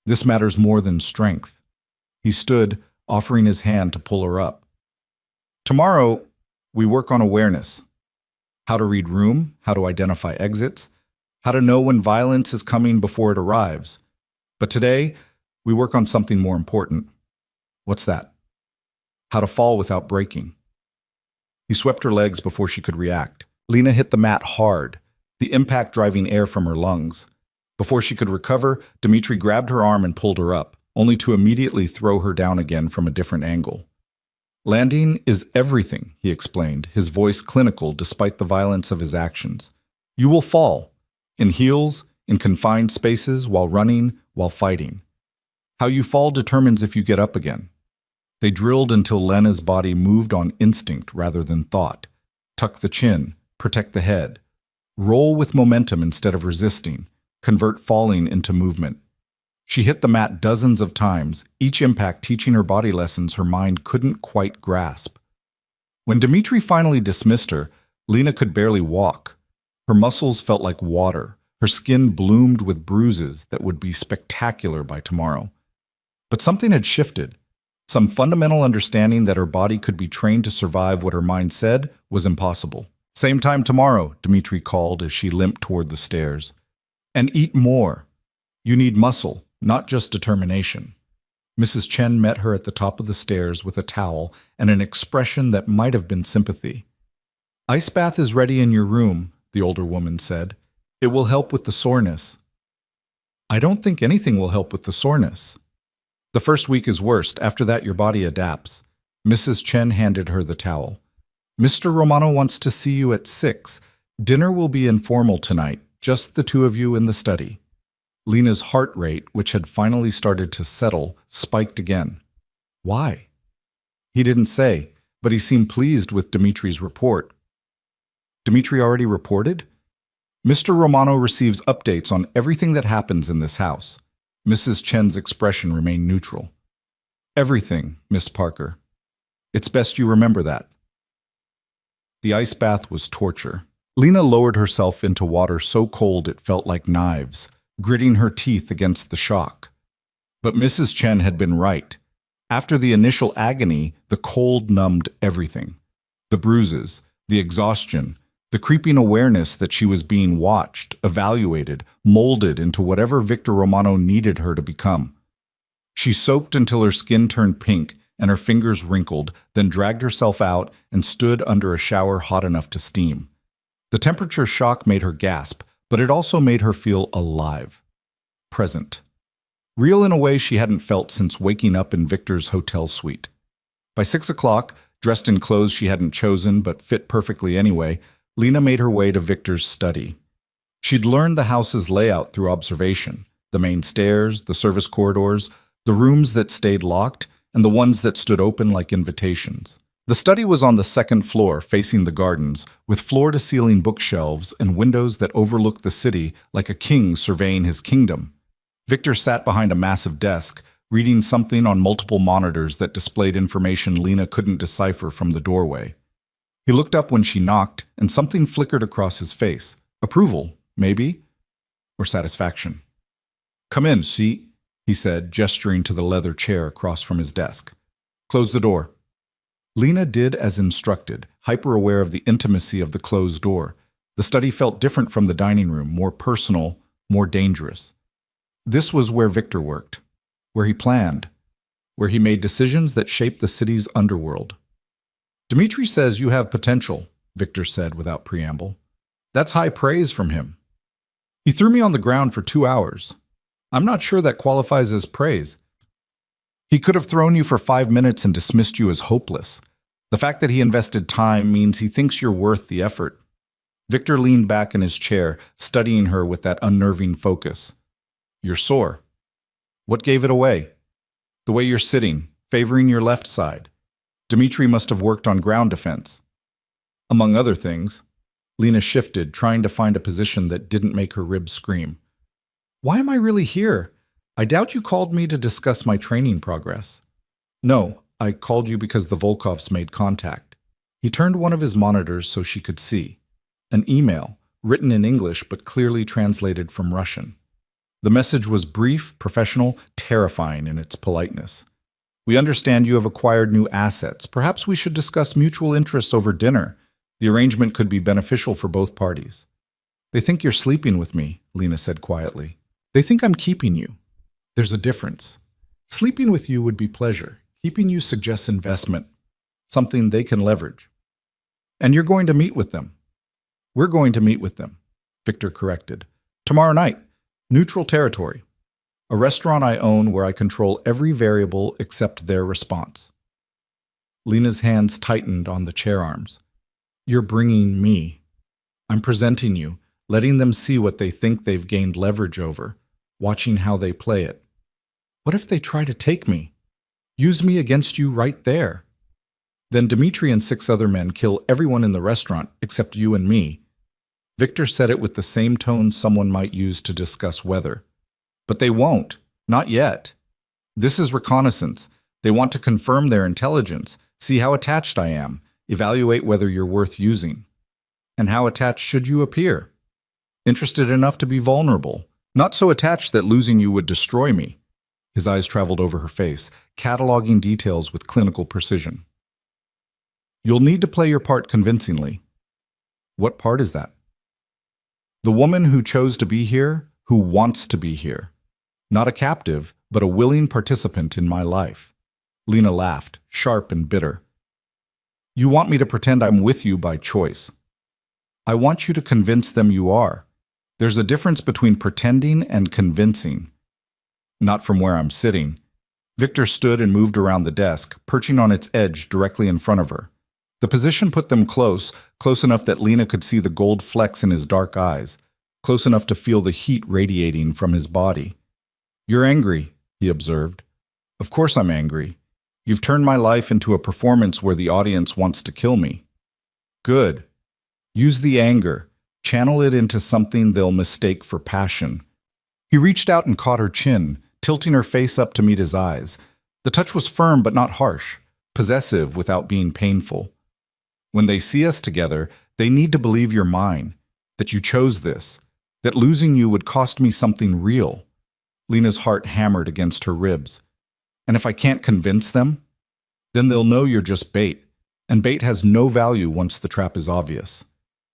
This matters more than strength. He stood, offering his hand to pull her up. Tomorrow, we work on awareness. How to read room, how to identify exits, how to know when violence is coming before it arrives. But today, we work on something more important. What's that? How to fall without breaking. He swept her legs before she could react. Lena hit the mat hard, the impact driving air from her lungs. Before she could recover, Dmitri grabbed her arm and pulled her up, only to immediately throw her down again from a different angle. Landing is everything, he explained, his voice clinical despite the violence of his actions. You will fall, in heels, in confined spaces, while running, while fighting. How you fall determines if you get up again. They drilled until Lena's body moved on instinct rather than thought. Tuck the chin, protect the head. Roll with momentum instead of resisting. Convert falling into movement. She hit the mat dozens of times, each impact teaching her body lessons her mind couldn't quite grasp. When Dmitri finally dismissed her, Lena could barely walk. Her muscles felt like water. Her skin bloomed with bruises that would be spectacular by tomorrow. But something had shifted. Some fundamental understanding that her body could be trained to survive what her mind said was impossible. Same time tomorrow, Dmitri called as she limped toward the stairs. And eat more. You need muscle, not just determination. Mrs. Chen met her at the top of the stairs with a towel and an expression that might have been sympathy. Ice bath is ready in your room, the older woman said. It will help with the soreness. I don't think anything will help with the soreness. The first week is worst. After that, your body adapts. Mrs. Chen handed her the towel. Mr. Romano wants to see you at 6. Dinner will be informal tonight, just the two of you in the study. Lena's heart rate, which had finally started to settle, spiked again. Why? He didn't say, but he seemed pleased with Dmitri's report. Dmitri already reported? Mr. Romano receives updates on everything that happens in this house. Mrs. Chen's expression remained neutral. Everything, Miss Parker. It's best you remember that. The ice bath was torture. Lena lowered herself into water so cold it felt like knives, gritting her teeth against the shock. But Mrs. Chen had been right. After the initial agony, the cold numbed everything. The bruises, the exhaustion, the creeping awareness that she was being watched, evaluated, molded into whatever Victor Romano needed her to become. She soaked until her skin turned pink and her fingers wrinkled, then dragged herself out and stood under a shower hot enough to steam. The temperature shock made her gasp, but it also made her feel alive. Present. Real in a way she hadn't felt since waking up in Victor's hotel suite. By 6 o'clock, dressed in clothes she hadn't chosen but fit perfectly anyway, Lena made her way to Victor's study. She'd learned the house's layout through observation, the main stairs, the service corridors, the rooms that stayed locked, and the ones that stood open like invitations. The study was on the second floor, facing the gardens, with floor-to-ceiling bookshelves and windows that overlooked the city like a king surveying his kingdom. Victor sat behind a massive desk, reading something on multiple monitors that displayed information Lena couldn't decipher from the doorway. He looked up when she knocked, and something flickered across his face. Approval, maybe? Or satisfaction. Come in, see, he said, gesturing to the leather chair across from his desk. Close the door. Lena did as instructed, hyper-aware of the intimacy of the closed door. The study felt different from the dining room, more personal, more dangerous. This was where Victor worked, where he planned, where he made decisions that shaped the city's underworld. Dmitri says you have potential, Victor said without preamble. That's high praise from him. He threw me on the ground for 2 hours. I'm not sure that qualifies as praise. He could have thrown you for 5 minutes and dismissed you as hopeless. The fact that he invested time means he thinks you're worth the effort. Victor leaned back in his chair, studying her with that unnerving focus. You're sore. What gave it away? The way you're sitting, favoring your left side. Dmitri must have worked on ground defense. Among other things, Lena shifted, trying to find a position that didn't make her ribs scream. Why am I really here? I doubt you called me to discuss my training progress. No, I called you because the Volkovs made contact. He turned one of his monitors so she could see. An email, written in English but clearly translated from Russian. The message was brief, professional, terrifying in its politeness. We understand you have acquired new assets. Perhaps we should discuss mutual interests over dinner. The arrangement could be beneficial for both parties. They think you're sleeping with me, Lena said quietly. They think I'm keeping you. There's a difference. Sleeping with you would be pleasure. Keeping you suggests investment, something they can leverage. And you're going to meet with them. We're going to meet with them, Victor corrected. Tomorrow night, neutral territory. A restaurant I own where I control every variable except their response. Lena's hands tightened on the chair arms. You're bringing me. I'm presenting you, letting them see what they think they've gained leverage over, watching how they play it. What if they try to take me? Use me against you right there. Then Dmitri and 6 other men kill everyone in the restaurant except you and me. Victor said it with the same tone someone might use to discuss weather. But they won't. Not yet. This is reconnaissance. They want to confirm their intelligence, see how attached I am, evaluate whether you're worth using. And how attached should you appear? Interested enough to be vulnerable, not so attached that losing you would destroy me. His eyes traveled over her face, cataloging details with clinical precision. You'll need to play your part convincingly. What part is that? The woman who chose to be here, who wants to be here. Not a captive, but a willing participant in my life. Lena laughed, sharp and bitter. You want me to pretend I'm with you by choice. I want you to convince them you are. There's a difference between pretending and convincing. Not from where I'm sitting. Victor stood and moved around the desk, perching on its edge directly in front of her. The position put them close enough that Lena could see the gold flecks in his dark eyes, close enough to feel the heat radiating from his body. You're angry, he observed. Of course I'm angry. You've turned my life into a performance where the audience wants to kill me. Good. Use the anger. Channel it into something they'll mistake for passion. He reached out and caught her chin, tilting her face up to meet his eyes. The touch was firm but not harsh, possessive without being painful. When they see us together, they need to believe you're mine, that you chose this, that losing you would cost me something real. Lena's heart hammered against her ribs. And if I can't convince them, then they'll know you're just bait, and bait has no value once the trap is obvious.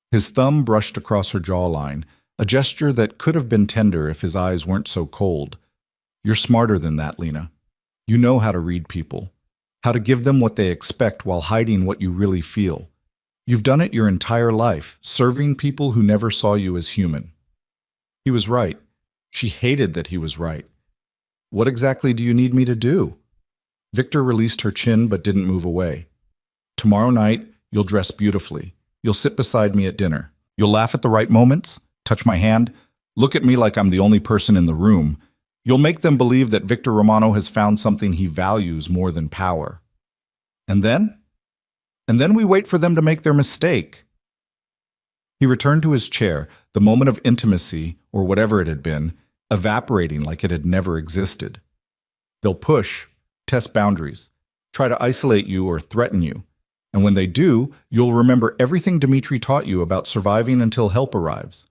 His thumb brushed across her jawline, a gesture that could have been tender if his eyes weren't so cold. You're smarter than that, Lena. You know how to read people, how to give them what they expect while hiding what you really feel. You've done it your entire life, serving people who never saw you as human. He was right. She hated that he was right. What exactly do you need me to do? Victor released her chin but didn't move away. Tomorrow night, you'll dress beautifully. You'll sit beside me at dinner. You'll laugh at the right moments, touch my hand, look at me like I'm the only person in the room. You'll make them believe that Victor Romano has found something he values more than power. And then? And then we wait for them to make their mistake. He returned to his chair, the moment of intimacy, or whatever it had been, evaporating like it had never existed. They'll push, test boundaries, try to isolate you or threaten you. And when they do, you'll remember everything Dmitri taught you about surviving until help arrives.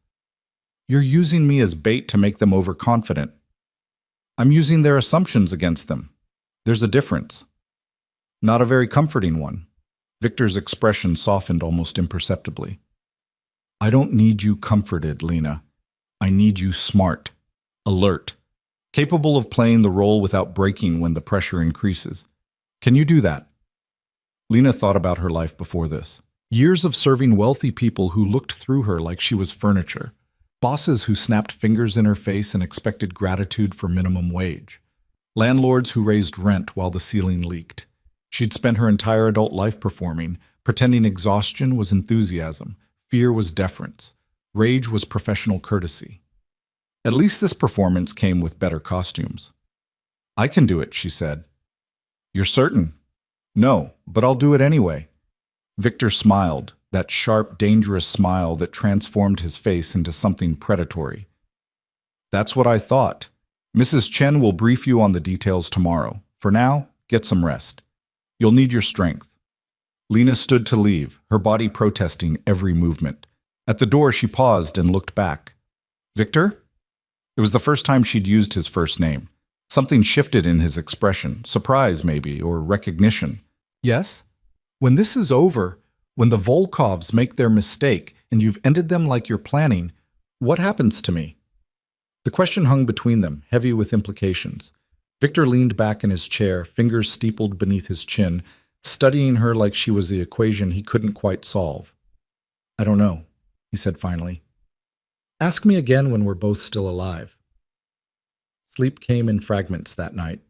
You're using me as bait to make them overconfident. I'm using their assumptions against them. There's a difference. Not a very comforting one. Victor's expression softened almost imperceptibly. I don't need you comforted, Lena. I need you smart, alert, capable of playing the role without breaking when the pressure increases. Can you do that? Lena thought about her life before this. Years of serving wealthy people who looked through her like she was furniture. Bosses who snapped fingers in her face and expected gratitude for minimum wage. Landlords who raised rent while the ceiling leaked. She'd spent her entire adult life performing, pretending exhaustion was enthusiasm, fear was deference, rage was professional courtesy. At least this performance came with better costumes. I can do it, she said. You're certain? No, but I'll do it anyway. Victor smiled, that sharp, dangerous smile that transformed his face into something predatory. That's what I thought. Mrs. Chen will brief you on the details tomorrow. For now, get some rest. You'll need your strength. Lena stood to leave, her body protesting every movement. At the door, she paused and looked back. Victor? It was the first time she'd used his first name. Something shifted in his expression, surprise maybe, or recognition. Yes? When this is over, when the Volkovs make their mistake and you've ended them like you're planning, what happens to me? The question hung between them, heavy with implications. Victor leaned back in his chair, fingers steepled beneath his chin, studying her like she was the equation he couldn't quite solve. I don't know, he said finally. Ask me again when we're both still alive. Sleep came in fragments that night.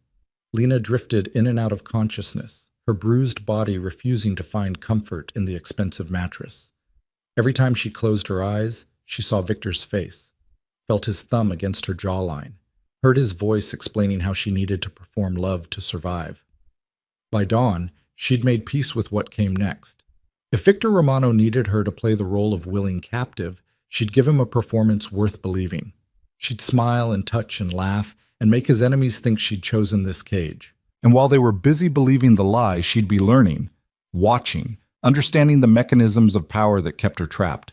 Lena drifted in and out of consciousness, her bruised body refusing to find comfort in the expensive mattress. Every time she closed her eyes, she saw Victor's face, felt his thumb against her jawline, heard his voice explaining how she needed to perform love to survive. By dawn, she'd made peace with what came next. If Victor Romano needed her to play the role of willing captive, she'd give him a performance worth believing. She'd smile and touch and laugh and make his enemies think she'd chosen this cage. And while they were busy believing the lie, she'd be learning, watching, understanding the mechanisms of power that kept her trapped.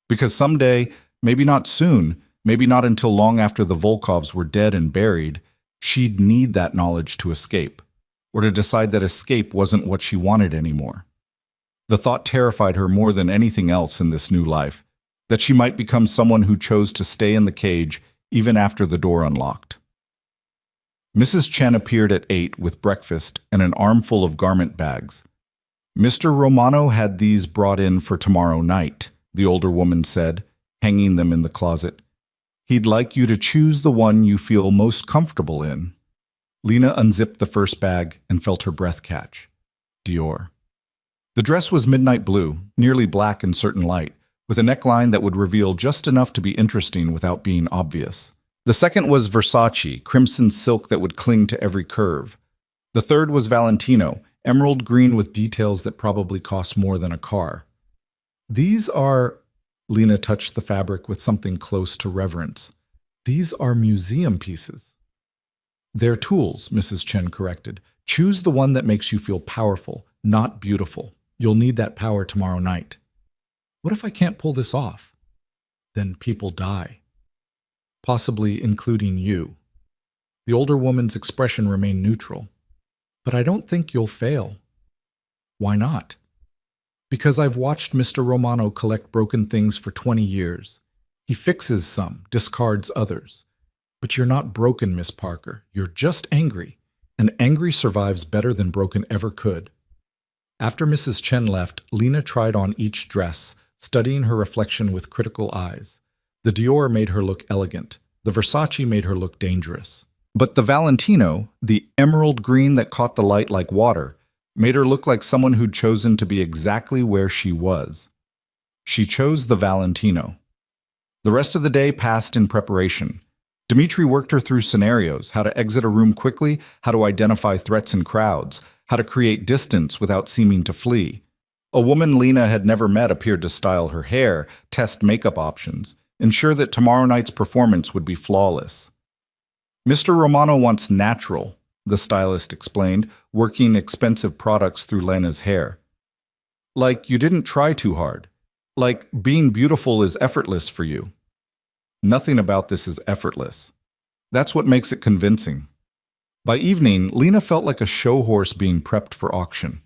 Because someday, maybe not soon, maybe not until long after the Volkovs were dead and buried, she'd need that knowledge to escape, or to decide that escape wasn't what she wanted anymore. The thought terrified her more than anything else in this new life, that she might become someone who chose to stay in the cage even after the door unlocked. Mrs. Chen appeared at 8 with breakfast and an armful of garment bags. Mr. Romano had these brought in for tomorrow night, the older woman said, hanging them in the closet. He'd like you to choose the one you feel most comfortable in. Lena unzipped the first bag and felt her breath catch. Dior. The dress was midnight blue, nearly black in certain light, with a neckline that would reveal just enough to be interesting without being obvious. The second was Versace, crimson silk that would cling to every curve. The third was Valentino, emerald green with details that probably cost more than a car. These are... Lena touched the fabric with something close to reverence. These are museum pieces. They're tools, Mrs. Chen corrected. Choose the one that makes you feel powerful, not beautiful. You'll need that power tomorrow night. What if I can't pull this off? Then people die. Possibly including you. The older woman's expression remained neutral. But I don't think you'll fail. Why not? Because I've watched Mr. Romano collect broken things for 20 years. He fixes some, discards others. But you're not broken, Miss Parker. You're just angry. And angry survives better than broken ever could. After Mrs. Chen left, Lena tried on each dress, studying her reflection with critical eyes. The Dior made her look elegant. The Versace made her look dangerous. But the Valentino, the emerald green that caught the light like water, made her look like someone who'd chosen to be exactly where she was. She chose the Valentino. The rest of the day passed in preparation. Dmitri worked her through scenarios, how to exit a room quickly, how to identify threats in crowds, how to create distance without seeming to flee. A woman Lena had never met appeared to style her hair, test makeup options, ensure that tomorrow night's performance would be flawless. Mr. Romano wants natural, the stylist explained, working expensive products through Lena's hair. Like you didn't try too hard. Like being beautiful is effortless for you. Nothing about this is effortless. That's what makes it convincing. By evening, Lena felt like a show horse being prepped for auction.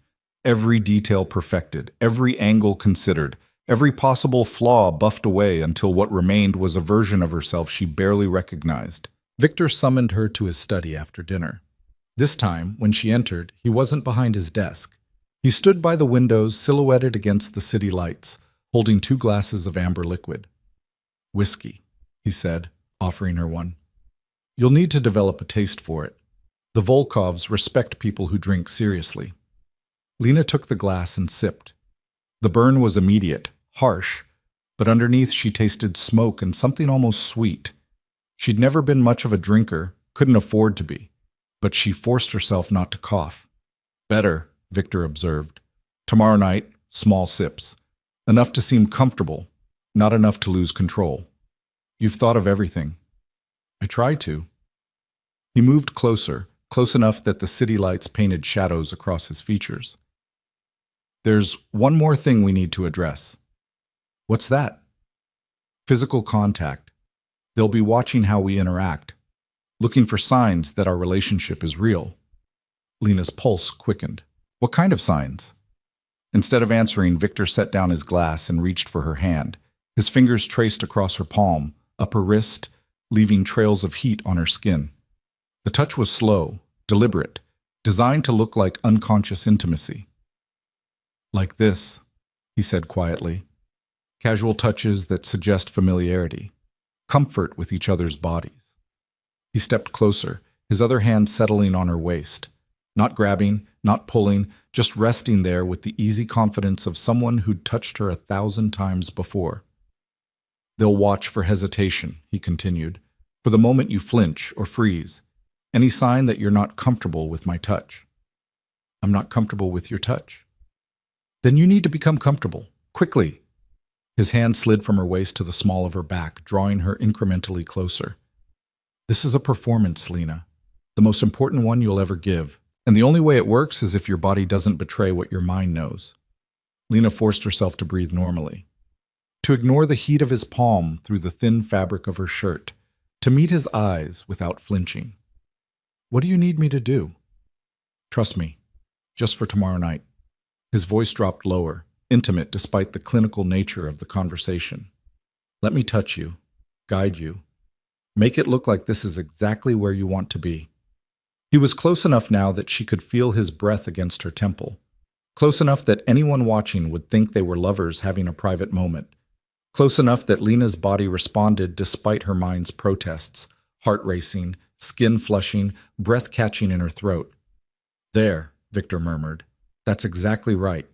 Every detail perfected, every angle considered, every possible flaw buffed away until what remained was a version of herself she barely recognized. Victor summoned her to his study after dinner. This time, when she entered, he wasn't behind his desk. He stood by the windows, silhouetted against the city lights, holding 2 glasses of amber liquid. Whiskey, he said, offering her one. You'll need to develop a taste for it. The Volkovs respect people who drink seriously. Lena took the glass and sipped. The burn was immediate, harsh, but underneath she tasted smoke and something almost sweet. She'd never been much of a drinker, couldn't afford to be, but she forced herself not to cough. Better, Victor observed. Tomorrow night, small sips. Enough to seem comfortable, not enough to lose control. You've thought of everything. I try to. He moved closer, close enough that the city lights painted shadows across his features. There's one more thing we need to address. What's that? Physical contact. They'll be watching how we interact, looking for signs that our relationship is real. Lena's pulse quickened. What kind of signs? Instead of answering, Victor set down his glass and reached for her hand. His fingers traced across her palm, up her wrist, leaving trails of heat on her skin. The touch was slow, deliberate, designed to look like unconscious intimacy. Like this, he said quietly. Casual touches that suggest familiarity, comfort with each other's bodies. He stepped closer, his other hand settling on her waist. Not grabbing, not pulling, just resting there with the easy confidence of someone who'd touched her 1,000 times before. They'll watch for hesitation, he continued, for the moment you flinch or freeze, any sign that you're not comfortable with my touch. I'm not comfortable with your touch. Then you need to become comfortable, quickly. His hand slid from her waist to the small of her back, drawing her incrementally closer. This is a performance, Lena, the most important one you'll ever give. And the only way it works is if your body doesn't betray what your mind knows. Lena forced herself to breathe normally, to ignore the heat of his palm through the thin fabric of her shirt, to meet his eyes without flinching. What do you need me to do? Trust me, just for tomorrow night. His voice dropped lower, intimate despite the clinical nature of the conversation. Let me touch you, guide you. Make it look like this is exactly where you want to be. He was close enough now that she could feel his breath against her temple. Close enough that anyone watching would think they were lovers having a private moment. Close enough that Lena's body responded despite her mind's protests, heart racing, skin flushing, breath catching in her throat. There, Victor murmured. That's exactly right.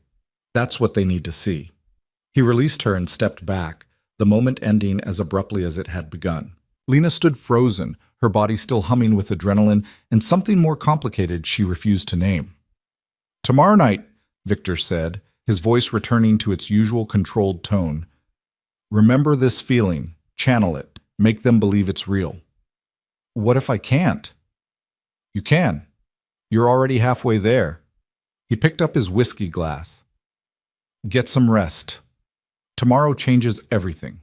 That's what they need to see. He released her and stepped back, the moment ending as abruptly as it had begun. Lena stood frozen, her body still humming with adrenaline and something more complicated she refused to name. Tomorrow night, Victor said, his voice returning to its usual controlled tone. Remember this feeling, channel it, make them believe it's real. What if I can't? You can. You're already halfway there. He picked up his whiskey glass. Get some rest. Tomorrow changes everything.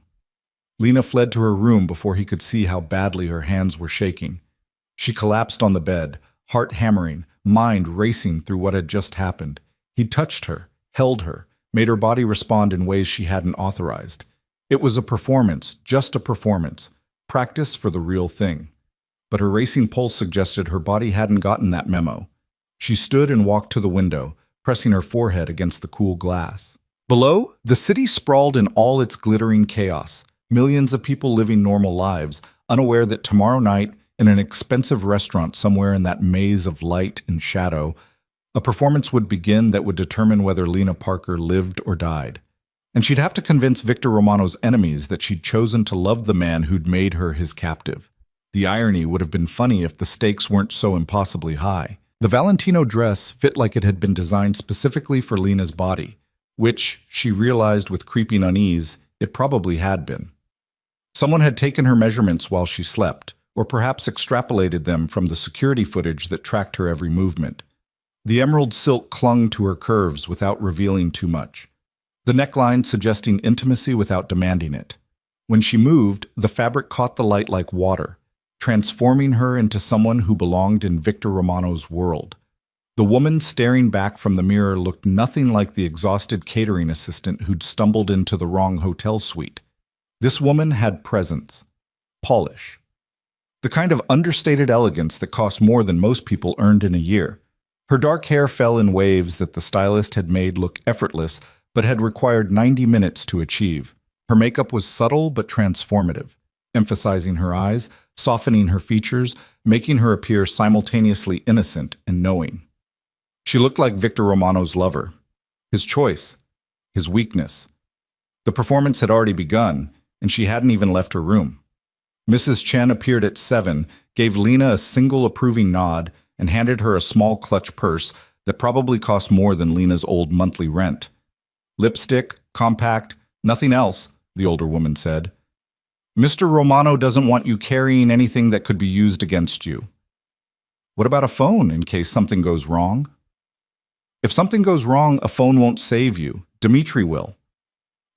Lena fled to her room before he could see how badly her hands were shaking. She collapsed on the bed, heart hammering, mind racing through what had just happened. He touched her, held her, made her body respond in ways she hadn't authorized. It was a performance, just a performance, practice for the real thing. But her racing pulse suggested her body hadn't gotten that memo. She stood and walked to the window, pressing her forehead against the cool glass. Below, the city sprawled in all its glittering chaos. Millions of people living normal lives, unaware that tomorrow night, in an expensive restaurant somewhere in that maze of light and shadow, a performance would begin that would determine whether Lena Parker lived or died. And she'd have to convince Victor Romano's enemies that she'd chosen to love the man who'd made her his captive. The irony would have been funny if the stakes weren't so impossibly high. The Valentino dress fit like it had been designed specifically for Lena's body, which, she realized with creeping unease, it probably had been. Someone had taken her measurements while she slept, or perhaps extrapolated them from the security footage that tracked her every movement. The emerald silk clung to her curves without revealing too much, the neckline suggesting intimacy without demanding it. When she moved, the fabric caught the light like water, transforming her into someone who belonged in Victor Romano's world. The woman staring back from the mirror looked nothing like the exhausted catering assistant who'd stumbled into the wrong hotel suite. This woman had presence, polish, the kind of understated elegance that cost more than most people earned in a year. Her dark hair fell in waves that the stylist had made look effortless, but had required 90 minutes to achieve. Her makeup was subtle but transformative, emphasizing her eyes, softening her features, making her appear simultaneously innocent and knowing. She looked like Victor Romano's lover, his choice, his weakness. The performance had already begun, and she hadn't even left her room. Mrs. Chen appeared at 7, gave Lena a single approving nod, and handed her a small clutch purse that probably cost more than Lena's old monthly rent. Lipstick, compact, nothing else, the older woman said. Mr. Romano doesn't want you carrying anything that could be used against you. What about a phone in case something goes wrong? If something goes wrong, a phone won't save you. Dimitri will.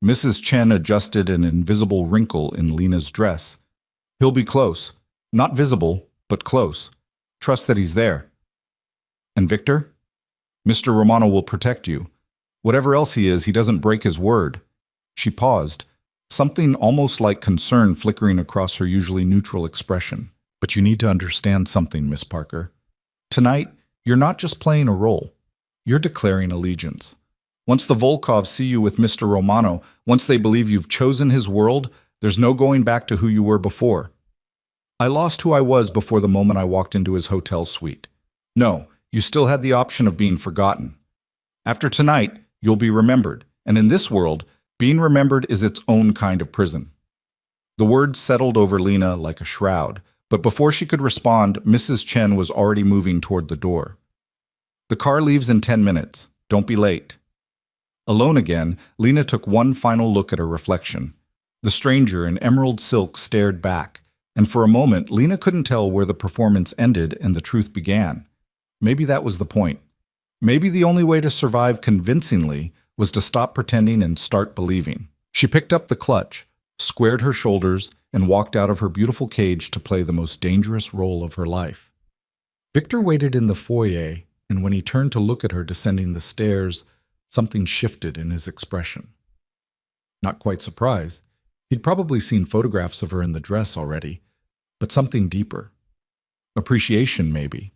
Mrs. Chen adjusted an invisible wrinkle in Lena's dress. He'll be close. Not visible, but close. Trust that he's there. And Victor? Mr. Romano will protect you. Whatever else he is, he doesn't break his word. She paused, something almost like concern flickering across her usually neutral expression. But you need to understand something, Miss Parker. Tonight, you're not just playing a role. You're declaring allegiance. Once the Volkovs see you with Mr. Romano, once they believe you've chosen his world, there's no going back to who you were before. I lost who I was before the moment I walked into his hotel suite. No, you still had the option of being forgotten. After tonight, you'll be remembered, and in this world, being remembered is its own kind of prison. The words settled over Lena like a shroud, but before she could respond, Mrs. Chen was already moving toward the door. The car leaves in 10 minutes. Don't be late. Alone again, Lena took one final look at her reflection. The stranger in emerald silk stared back, and for a moment, Lena couldn't tell where the performance ended and the truth began. Maybe that was the point. Maybe the only way to survive convincingly was to stop pretending and start believing. She picked up the clutch, squared her shoulders, and walked out of her beautiful cage to play the most dangerous role of her life. Victor waited in the foyer, and when he turned to look at her descending the stairs, something shifted in his expression. Not quite surprised. He'd probably seen photographs of her in the dress already, but something deeper. Appreciation, maybe.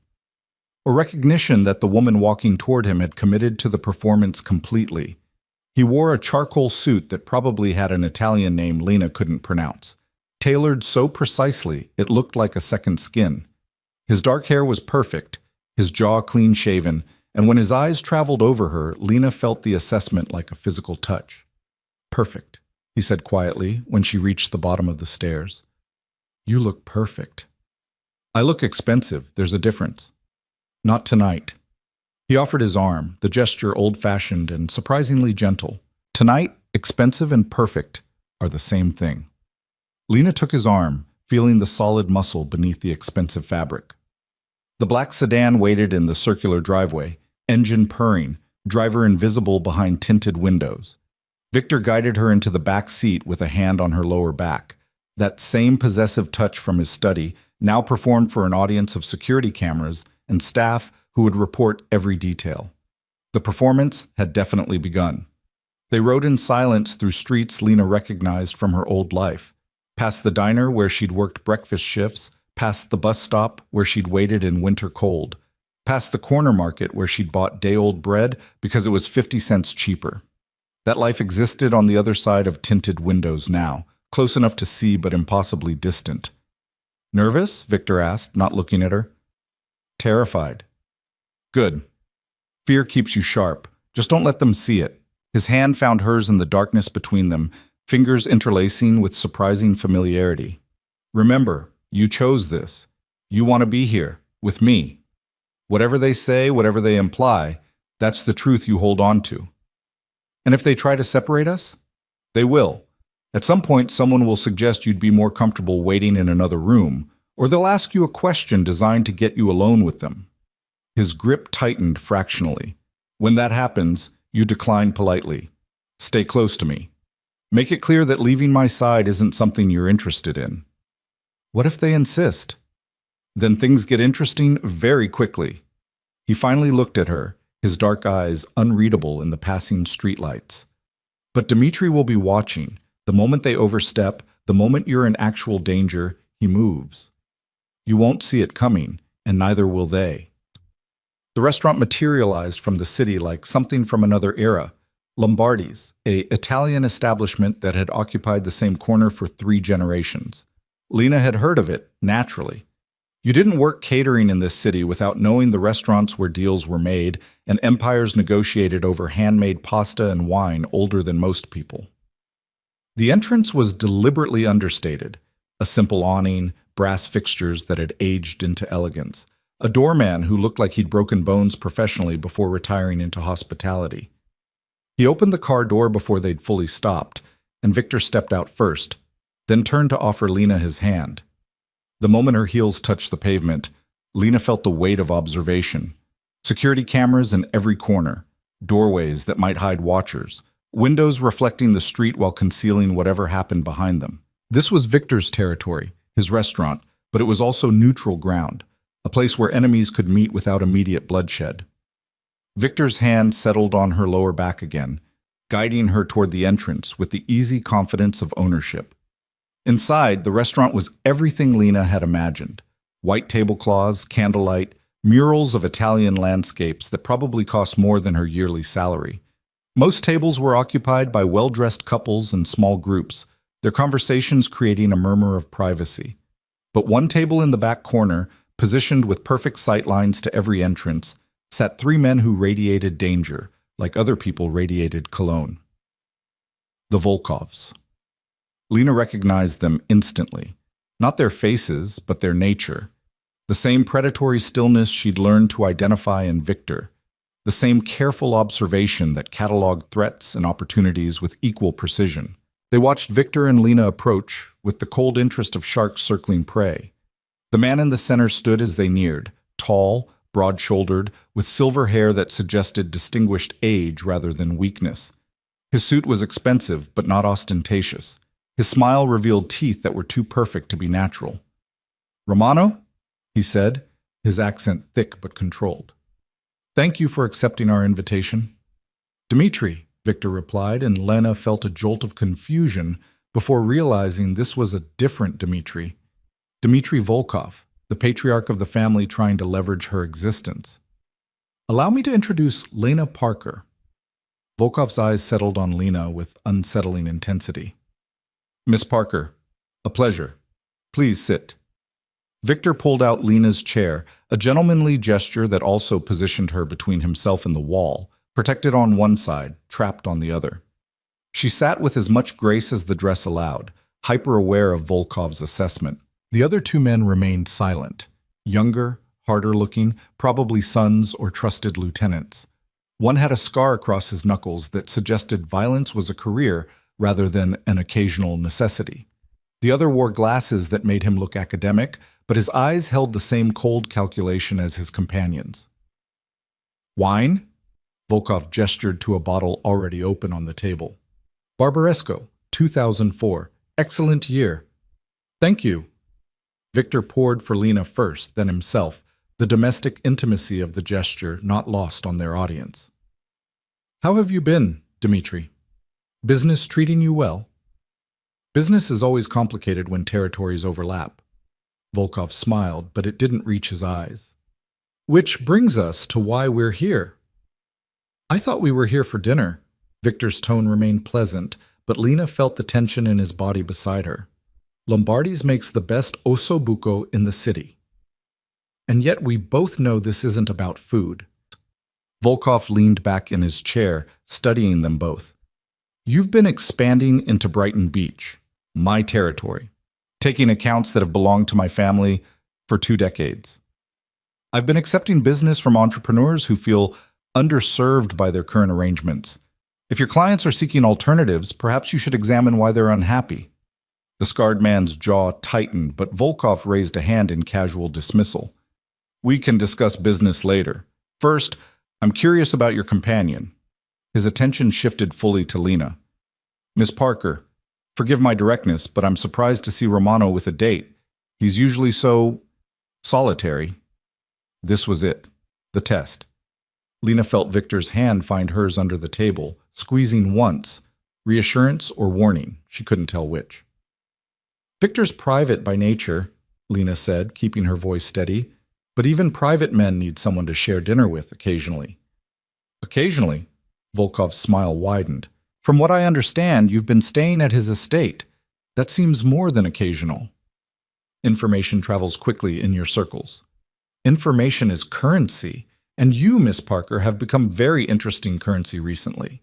Or recognition that the woman walking toward him had committed to the performance completely. He wore a charcoal suit that probably had an Italian name Lena couldn't pronounce, tailored so precisely it looked like a second skin. His dark hair was perfect, his jaw clean-shaven, and when his eyes traveled over her, Lena felt the assessment like a physical touch. Perfect, he said quietly when she reached the bottom of the stairs. You look perfect. I look expensive, there's a difference. Not tonight. He offered his arm, the gesture old-fashioned and surprisingly gentle. Tonight, expensive and perfect are the same thing. Lena took his arm, feeling the solid muscle beneath the expensive fabric. The black sedan waited in the circular driveway, engine purring, driver invisible behind tinted windows. Victor guided her into the back seat with a hand on her lower back. That same possessive touch from his study, now performed for an audience of security cameras and staff who would report every detail. The performance had definitely begun. They rode in silence through streets Lena recognized from her old life, past the diner where she'd worked breakfast shifts, past the bus stop where she'd waited in winter cold, past the corner market where she'd bought day-old bread because it was 50 cents cheaper. That life existed on the other side of tinted windows now, close enough to see but impossibly distant. Nervous? Victor asked, not looking at her. Terrified. Good. Fear keeps you sharp. Just don't let them see it. His hand found hers in the darkness between them, fingers interlacing with surprising familiarity. Remember, you chose this. You want to be here, with me. Whatever they say, whatever they imply, that's the truth you hold on to. And if they try to separate us, they will. At some point, someone will suggest you'd be more comfortable waiting in another room, or they'll ask you a question designed to get you alone with them. His grip tightened fractionally. When that happens, you decline politely. Stay close to me. Make it clear that leaving my side isn't something you're interested in. What if they insist? Then things get interesting very quickly. He finally looked at her, his dark eyes unreadable in the passing streetlights. But Dmitri will be watching. The moment they overstep, the moment you're in actual danger, he moves. You won't see it coming, and neither will they. The restaurant materialized from the city like something from another era. Lombardi's, an Italian establishment that had occupied the same corner for 3 generations. Lena had heard of it, naturally. You didn't work catering in this city without knowing the restaurants where deals were made and empires negotiated over handmade pasta and wine older than most people. The entrance was deliberately understated. A simple awning, brass fixtures that had aged into elegance. A doorman who looked like he'd broken bones professionally before retiring into hospitality. He opened the car door before they'd fully stopped, and Victor stepped out first, then turned to offer Lena his hand. The moment her heels touched the pavement, Lena felt the weight of observation. Security cameras in every corner, doorways that might hide watchers, windows reflecting the street while concealing whatever happened behind them. This was Victor's territory, his restaurant, but it was also neutral ground, a place where enemies could meet without immediate bloodshed. Victor's hand settled on her lower back again, guiding her toward the entrance with the easy confidence of ownership. Inside, the restaurant was everything Lena had imagined. White tablecloths, candlelight, murals of Italian landscapes that probably cost more than her yearly salary. Most tables were occupied by well-dressed couples and small groups, their conversations creating a murmur of privacy. But one table in the back corner, positioned with perfect sightlines to every entrance, sat three men who radiated danger, like other people radiated cologne. The Volkovs. Lena recognized them instantly. Not their faces, but their nature. The same predatory stillness she'd learned to identify in Victor. The same careful observation that cataloged threats and opportunities with equal precision. They watched Victor and Lena approach, with the cold interest of sharks circling prey. The man in the center stood as they neared, tall, broad-shouldered, with silver hair that suggested distinguished age rather than weakness. His suit was expensive, but not ostentatious. His smile revealed teeth that were too perfect to be natural. "Romano?" he said, his accent thick but controlled. "Thank you for accepting our invitation." "Dmitri," Victor replied, and Lena felt a jolt of confusion before realizing this was a different Dmitri. Dmitri Volkov, the patriarch of the family trying to leverage her existence. "Allow me to introduce Lena Parker." Volkov's eyes settled on Lena with unsettling intensity. "Miss Parker, a pleasure. Please sit." Victor pulled out Lena's chair, a gentlemanly gesture that also positioned her between himself and the wall, protected on one side, trapped on the other. She sat with as much grace as the dress allowed, hyper-aware of Volkov's assessment. The other two men remained silent, younger, harder-looking, probably sons or trusted lieutenants. One had a scar across his knuckles that suggested violence was a career rather than an occasional necessity. The other wore glasses that made him look academic, but his eyes held the same cold calculation as his companions. "Wine?" Volkov gestured to a bottle already open on the table. "Barbaresco, 2004. Excellent year." "Thank you." Victor poured for Lena first, then himself, the domestic intimacy of the gesture not lost on their audience. "How have you been, Dmitri? Business treating you well?" Business is always complicated when territories overlap. Volkov smiled, but it didn't reach his eyes. "Which brings us to why we're here." "I thought we were here for dinner." Victor's tone remained pleasant, but Lena felt the tension in his body beside her. "Lombardi's makes the best ossobuco in the city. And yet we both know this isn't about food." Volkov leaned back in his chair, studying them both. "You've been expanding into Brighton Beach, my territory, taking accounts that have belonged to my family for 2 decades. I've been accepting business from entrepreneurs who feel underserved by their current arrangements. If your clients are seeking alternatives, perhaps you should examine why they're unhappy." The scarred man's jaw tightened, but Volkov raised a hand in casual dismissal. "We can discuss business later. First, I'm curious about your companion." His attention shifted fully to Lena. "Miss Parker, forgive my directness, but I'm surprised to see Romano with a date. He's usually so solitary." This was it, the test. Lena felt Victor's hand find hers under the table, squeezing once, reassurance or warning, she couldn't tell which. "Victor's private by nature," Lena said, keeping her voice steady, "but even private men need someone to share dinner with occasionally." "Occasionally?" Volkov's smile widened. "From what I understand, you've been staying at his estate. That seems more than occasional." Information travels quickly in your circles. Information is currency, and you, Miss Parker, have become very interesting currency recently.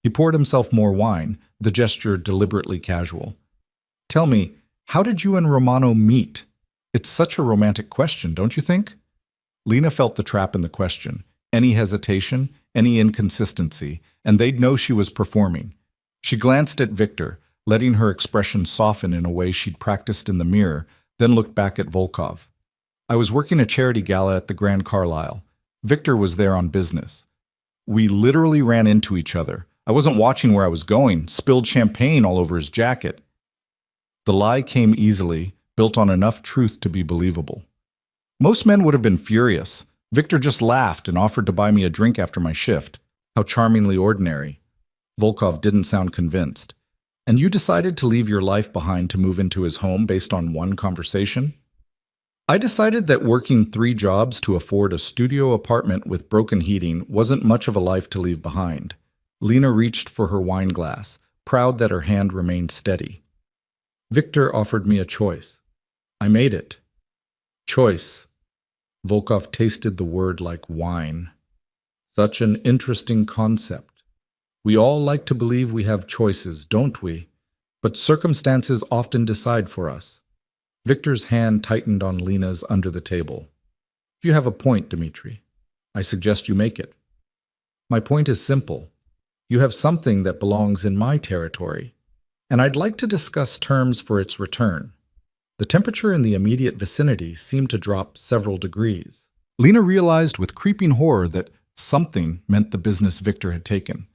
He poured himself more wine, the gesture deliberately casual. "Tell me, how did you and Romano meet? It's such a romantic question, don't you think?" Lena felt the trap in the question. Any hesitation, any inconsistency, and they'd know she was performing. She glanced at Victor, letting her expression soften in a way she'd practiced in the mirror, then looked back at Volkov. "I was working a charity gala at the Grand Carlisle. Victor was there on business. We literally ran into each other, I wasn't watching where I was going, spilled champagne all over his jacket. The lie came easily, built on enough truth to be believable. Most men would have been furious. Victor just laughed and offered to buy me a drink after my shift. How charmingly ordinary. Volkov didn't sound convinced. And you decided to leave your life behind to move into his home based on one conversation? I decided that working 3 jobs to afford a studio apartment with broken heating wasn't much of a life to leave behind. Lena reached for her wine glass, proud that her hand remained steady. Victor offered me a choice. I made it. Choice. Volkov tasted the word like wine. Such an interesting concept. We all like to believe we have choices, don't we? But circumstances often decide for us. Victor's hand tightened on Lena's under the table. You have a point, Dmitri. I suggest you make it. My point is simple. You have something that belongs in my territory, and I'd like to discuss terms for its return. The temperature in the immediate vicinity seemed to drop several degrees. Lena realized with creeping horror that something meant the business Victor had taken.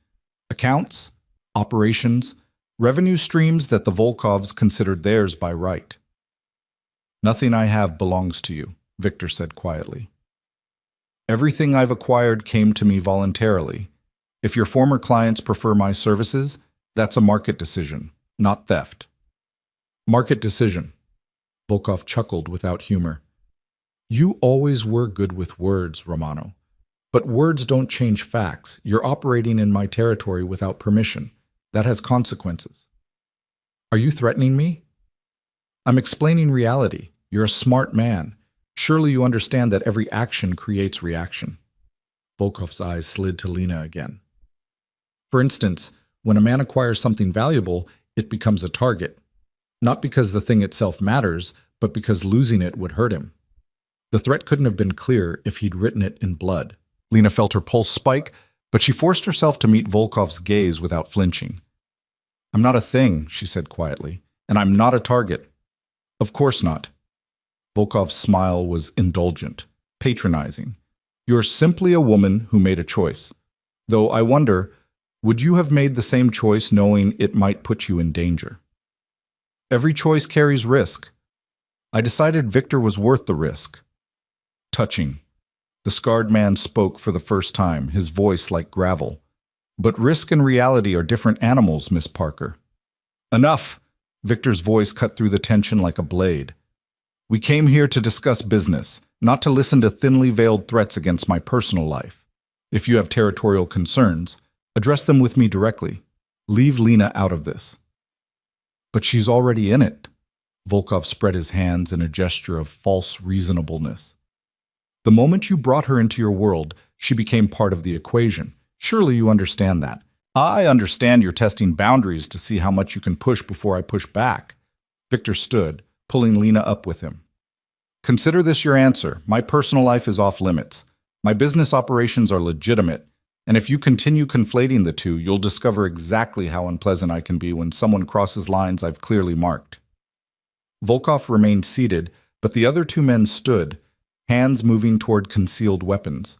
Accounts, operations, revenue streams that the Volkovs considered theirs by right. Nothing I have belongs to you, Victor said quietly. Everything I've acquired came to me voluntarily. If your former clients prefer my services, that's a market decision, not theft. Market decision. Volkov chuckled without humor. You always were good with words, Romano. But words don't change facts. You're operating in my territory without permission. That has consequences. Are you threatening me? I'm explaining reality. You're a smart man. Surely you understand that every action creates reaction. Volkov's eyes slid to Lena again. For instance, when a man acquires something valuable, it becomes a target. Not because the thing itself matters, but because losing it would hurt him. The threat couldn't have been clearer if he'd written it in blood. Lena felt her pulse spike, but she forced herself to meet Volkov's gaze without flinching. I'm not a thing, she said quietly, and I'm not a target. Of course not. Volkov's smile was indulgent, patronizing. You're simply a woman who made a choice. Though I wonder, would you have made the same choice knowing it might put you in danger? Every choice carries risk. I decided Victor was worth the risk. Touching. The scarred man spoke for the first time, his voice like gravel. But risk and reality are different animals, Miss Parker. Enough! Victor's voice cut through the tension like a blade. We came here to discuss business, not to listen to thinly veiled threats against my personal life. If you have territorial concerns, address them with me directly. Leave Lena out of this. But she's already in it. Volkov spread his hands in a gesture of false reasonableness. The moment you brought her into your world, she became part of the equation. Surely you understand that. I understand you're testing boundaries to see how much you can push before I push back. Victor stood, pulling Lena up with him. Consider this your answer. My personal life is off limits. My business operations are legitimate. And if you continue conflating the two, you'll discover exactly how unpleasant I can be when someone crosses lines I've clearly marked. Volkov remained seated, but the other 2 men stood, hands moving toward concealed weapons.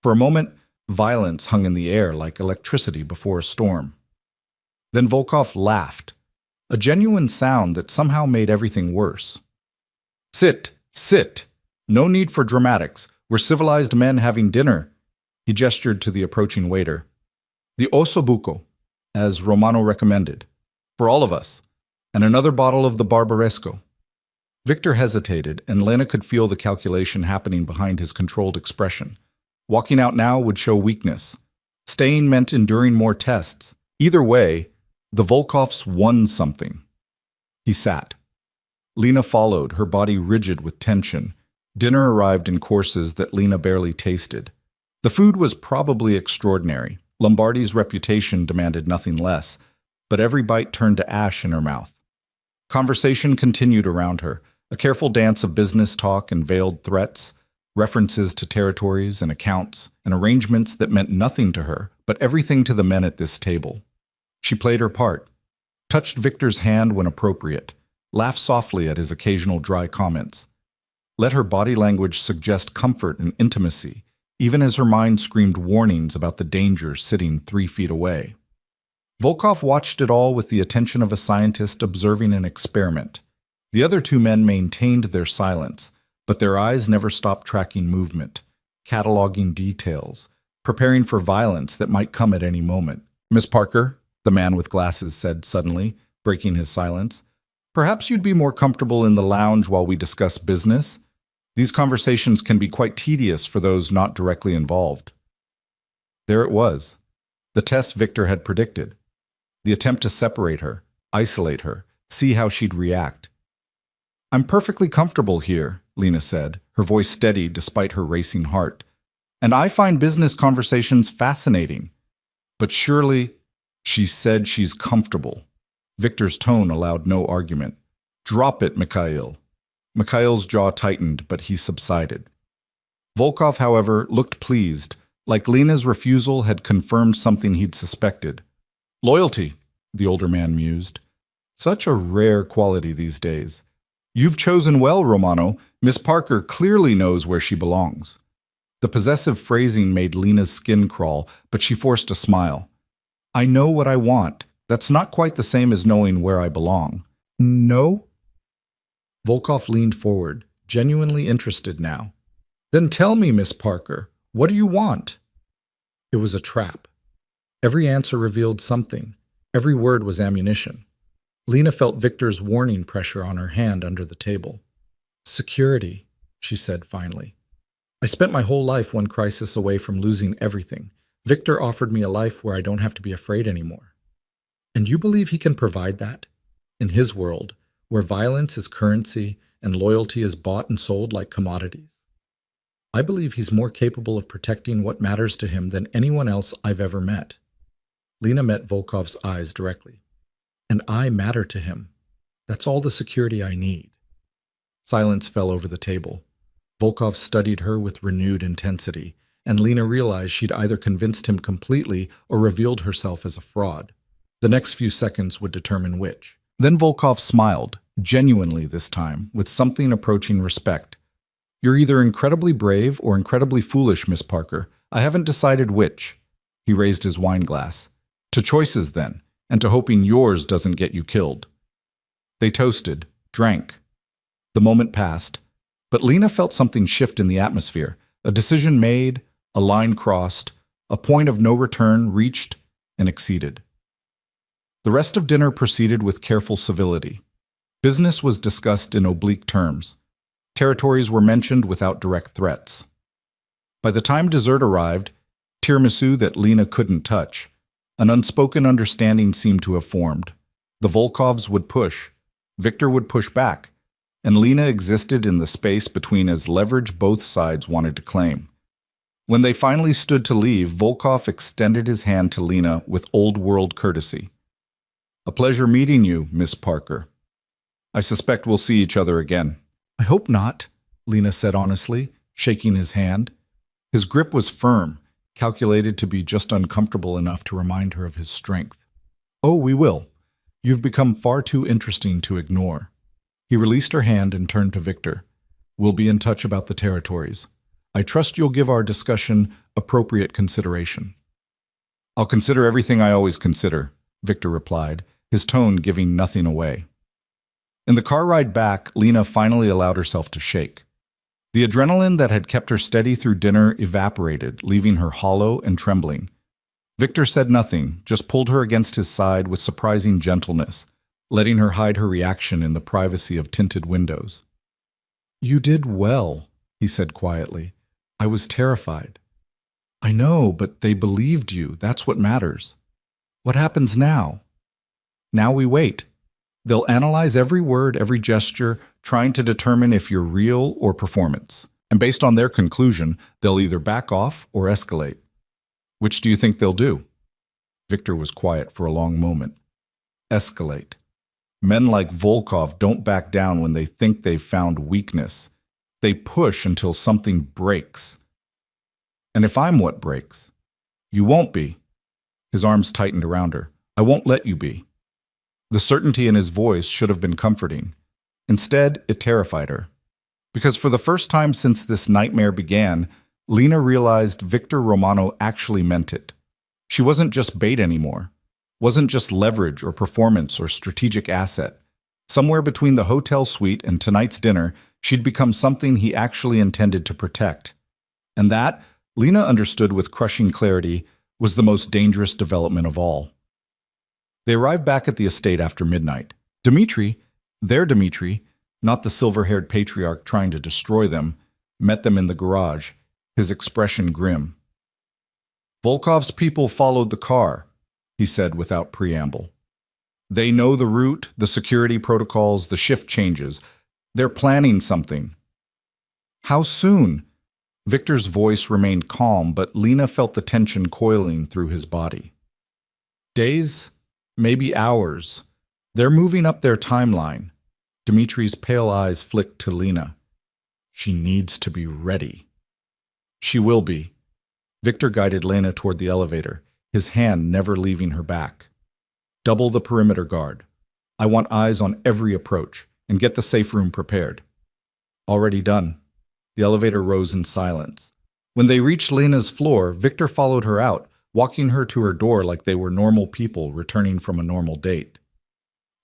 For a moment, violence hung in the air like electricity before a storm. Then Volkov laughed, a genuine sound that somehow made everything worse. Sit, sit. No need for dramatics. We're civilized men having dinner. He gestured to the approaching waiter. The ossobuco, as Romano recommended, for all of us, and another bottle of the Barbaresco. Victor hesitated, and Lena could feel the calculation happening behind his controlled expression. Walking out now would show weakness. Staying meant enduring more tests. Either way, the Volkovs won something. He sat. Lena followed, her body rigid with tension. Dinner arrived in courses that Lena barely tasted. The food was probably extraordinary. Lombardi's reputation demanded nothing less, but every bite turned to ash in her mouth. Conversation continued around her, a careful dance of business talk and veiled threats, references to territories and accounts, and arrangements that meant nothing to her, but everything to the men at this table. She played her part, touched Victor's hand when appropriate, laughed softly at his occasional dry comments. Let her body language suggest comfort and intimacy, even as her mind screamed warnings about the danger sitting 3 feet away. Volkov watched it all with the attention of a scientist observing an experiment. The other two men maintained their silence, but their eyes never stopped tracking movement, cataloging details, preparing for violence that might come at any moment. "Miss Parker," the man with glasses said suddenly, breaking his silence, "perhaps you'd be more comfortable in the lounge while we discuss business? These conversations can be quite tedious for those not directly involved." There it was, the test Victor had predicted. The attempt to separate her, isolate her, see how she'd react. "I'm perfectly comfortable here," Lena said, her voice steady despite her racing heart. "And I find business conversations fascinating. But surely," she said, "she's comfortable." Victor's tone allowed no argument. "Drop it, Mikhail." Mikhail's jaw tightened, but he subsided. Volkov, however, looked pleased, like Lena's refusal had confirmed something he'd suspected. "Loyalty," the older man mused. "Such a rare quality these days. You've chosen well, Romano. Miss Parker clearly knows where she belongs." The possessive phrasing made Lena's skin crawl, but she forced a smile. "I know what I want. That's not quite the same as knowing where I belong." "No?" Volkov leaned forward, genuinely interested now. "Then tell me, Miss Parker, what do you want?" It was a trap. Every answer revealed something. Every word was ammunition. Lena felt Victor's warning pressure on her hand under the table. "Security," she said finally. "I spent my whole life one crisis away from losing everything. Victor offered me a life where I don't have to be afraid anymore. And you believe he can provide that? In his world, where violence is currency and loyalty is bought and sold like commodities? I believe he's more capable of protecting what matters to him than anyone else I've ever met." Lena met Volkov's eyes directly. "And I matter to him. That's all the security I need." Silence fell over the table. Volkov studied her with renewed intensity, and Lena realized she'd either convinced him completely or revealed herself as a fraud. The next few seconds would determine which. Then Volkov smiled, genuinely this time, with something approaching respect. "You're either incredibly brave or incredibly foolish, Miss Parker. I haven't decided which." He raised his wine glass. "To choices, then, and to hoping yours doesn't get you killed." They toasted, drank. The moment passed, but Lena felt something shift in the atmosphere. A decision made, a line crossed, a point of no return reached and exceeded. The rest of dinner proceeded with careful civility. Business was discussed in oblique terms. Territories were mentioned without direct threats. By the time dessert arrived, tiramisu that Lena couldn't touch, an unspoken understanding seemed to have formed. The Volkovs would push, Victor would push back, and Lena existed in the space between as leverage both sides wanted to claim. When they finally stood to leave, Volkov extended his hand to Lena with old-world courtesy. "A pleasure meeting you, Miss Parker. I suspect we'll see each other again." "I hope not," Lena said honestly, shaking his hand. His grip was firm, calculated to be just uncomfortable enough to remind her of his strength. "Oh, we will. You've become far too interesting to ignore." He released her hand and turned to Victor. "We'll be in touch about the territories. I trust you'll give our discussion appropriate consideration." "I'll consider everything I always consider," Victor replied, his tone giving nothing away. In the car ride back, Lena finally allowed herself to shake. The adrenaline that had kept her steady through dinner evaporated, leaving her hollow and trembling. Victor said nothing, just pulled her against his side with surprising gentleness, letting her hide her reaction in the privacy of tinted windows. "You did well," he said quietly. "I was terrified." "I know, but they believed you. That's what matters." "What happens now?" "Now we wait. They'll analyze every word, every gesture, trying to determine if you're real or performance. And based on their conclusion, they'll either back off or escalate. Which do you think they'll do?" Victor was quiet for a long moment. "Escalate. Men like Volkov don't back down when they think they've found weakness. They push until something breaks. And if I'm what breaks, you won't be." His arms tightened around her. "I won't let you be." The certainty in his voice should have been comforting. Instead, it terrified her. Because for the first time since this nightmare began, Lena realized Victor Romano actually meant it. She wasn't just bait anymore. wasn't just leverage or performance or strategic asset. Somewhere between the hotel suite and tonight's dinner, she'd become something he actually intended to protect. And that, Lena understood with crushing clarity, was the most dangerous development of all. They arrived back at the estate after midnight. Dmitri, their Dmitri, not the silver-haired patriarch trying to destroy them, met them in the garage, his expression grim. Volkov's people followed the car, he said without preamble. They know the route, the security protocols, the shift changes. They're planning something. How soon? Victor's voice remained calm, but Lena felt the tension coiling through his body. Days? Maybe hours. They're moving up their timeline. Dmitri's pale eyes flicked to Lena. She needs to be ready. She will be. Victor guided Lena toward the elevator, his hand never leaving her back. Double the perimeter guard. I want eyes on every approach, and get the safe room prepared. Already done. The elevator rose in silence. When they reached Lena's floor, Victor followed her out, walking her to her door like they were normal people returning from a normal date.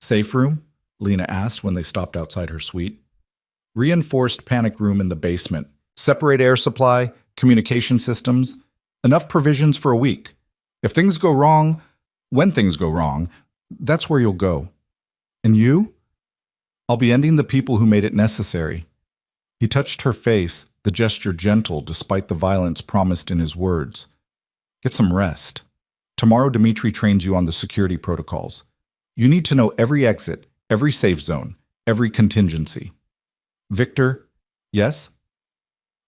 Safe room? Lena asked when they stopped outside her suite. Reinforced panic room in the basement. Separate air supply, communication systems. Enough provisions for a week. If things go wrong, when things go wrong, that's where you'll go. And you? I'll be ending the people who made it necessary. He touched her face, the gesture gentle despite the violence promised in his words. Get some rest. Tomorrow Dmitri trains you on the security protocols. You need to know every exit, every safe zone, every contingency. Victor, yes?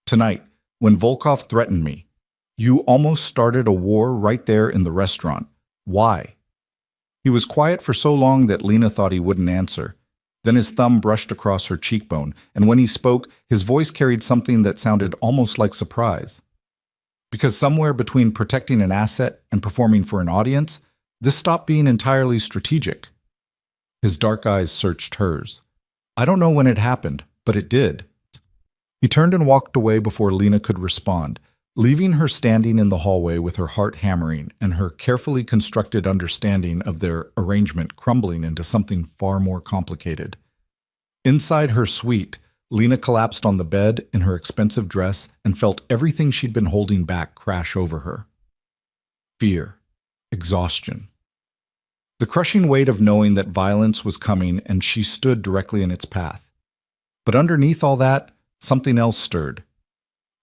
Tonight, when Volkov threatened me, you almost started a war right there in the restaurant. Why? He was quiet for so long that Lena thought he wouldn't answer. Then his thumb brushed across her cheekbone, and when he spoke, his voice carried something that sounded almost like surprise. Because somewhere between protecting an asset and performing for an audience, this stopped being entirely strategic. His dark eyes searched hers. I don't know when it happened, but it did. He turned and walked away before Lena could respond, leaving her standing in the hallway with her heart hammering and her carefully constructed understanding of their arrangement crumbling into something far more complicated. Inside her suite, Lena collapsed on the bed in her expensive dress and felt everything she'd been holding back crash over her. Fear. Exhaustion. The crushing weight of knowing that violence was coming and she stood directly in its path. But underneath all that, something else stirred.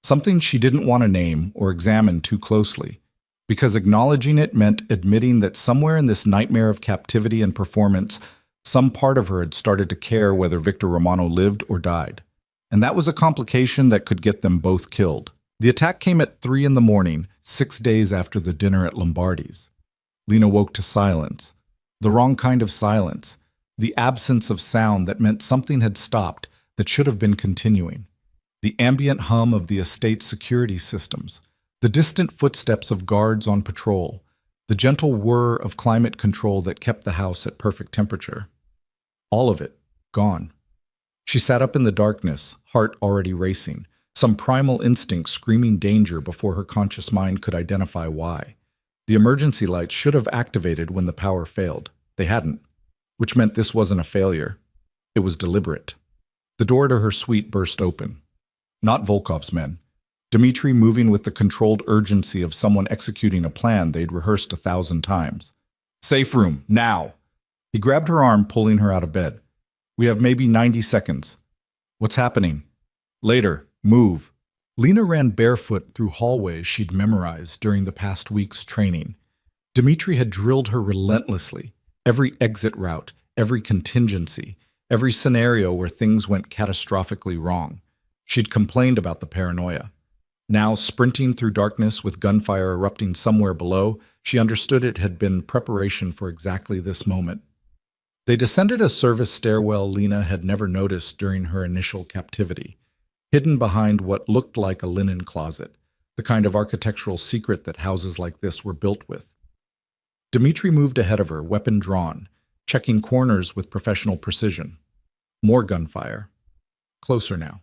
Something she didn't want to name or examine too closely, because acknowledging it meant admitting that somewhere in this nightmare of captivity and performance, some part of her had started to care whether Victor Romano lived or died. And that was a complication that could get them both killed. The attack came at 3 in the morning, 6 days after the dinner at Lombardi's. Lena woke to silence. The wrong kind of silence. The absence of sound that meant something had stopped that should have been continuing. The ambient hum of the estate's security systems. The distant footsteps of guards on patrol. The gentle whir of climate control that kept the house at perfect temperature. All of it, gone. She sat up in the darkness, heart already racing, some primal instinct screaming danger before her conscious mind could identify why. The emergency lights should have activated when the power failed. They hadn't, which meant this wasn't a failure. It was deliberate. The door to her suite burst open. Not Volkov's men. Dmitri moving with the controlled urgency of someone executing a plan they'd rehearsed 1,000 times. Safe room, now! He grabbed her arm, pulling her out of bed. We have maybe 90 seconds. What's happening? Later, move. Lena ran barefoot through hallways she'd memorized during the past week's training. Dmitri had drilled her relentlessly. Every exit route, every contingency, every scenario where things went catastrophically wrong. She'd complained about the paranoia. Now, sprinting through darkness with gunfire erupting somewhere below, she understood it had been preparation for exactly this moment. They descended a service stairwell Lena had never noticed during her initial captivity, hidden behind what looked like a linen closet, the kind of architectural secret that houses like this were built with. Dmitri moved ahead of her, weapon drawn, checking corners with professional precision. More gunfire. Closer now.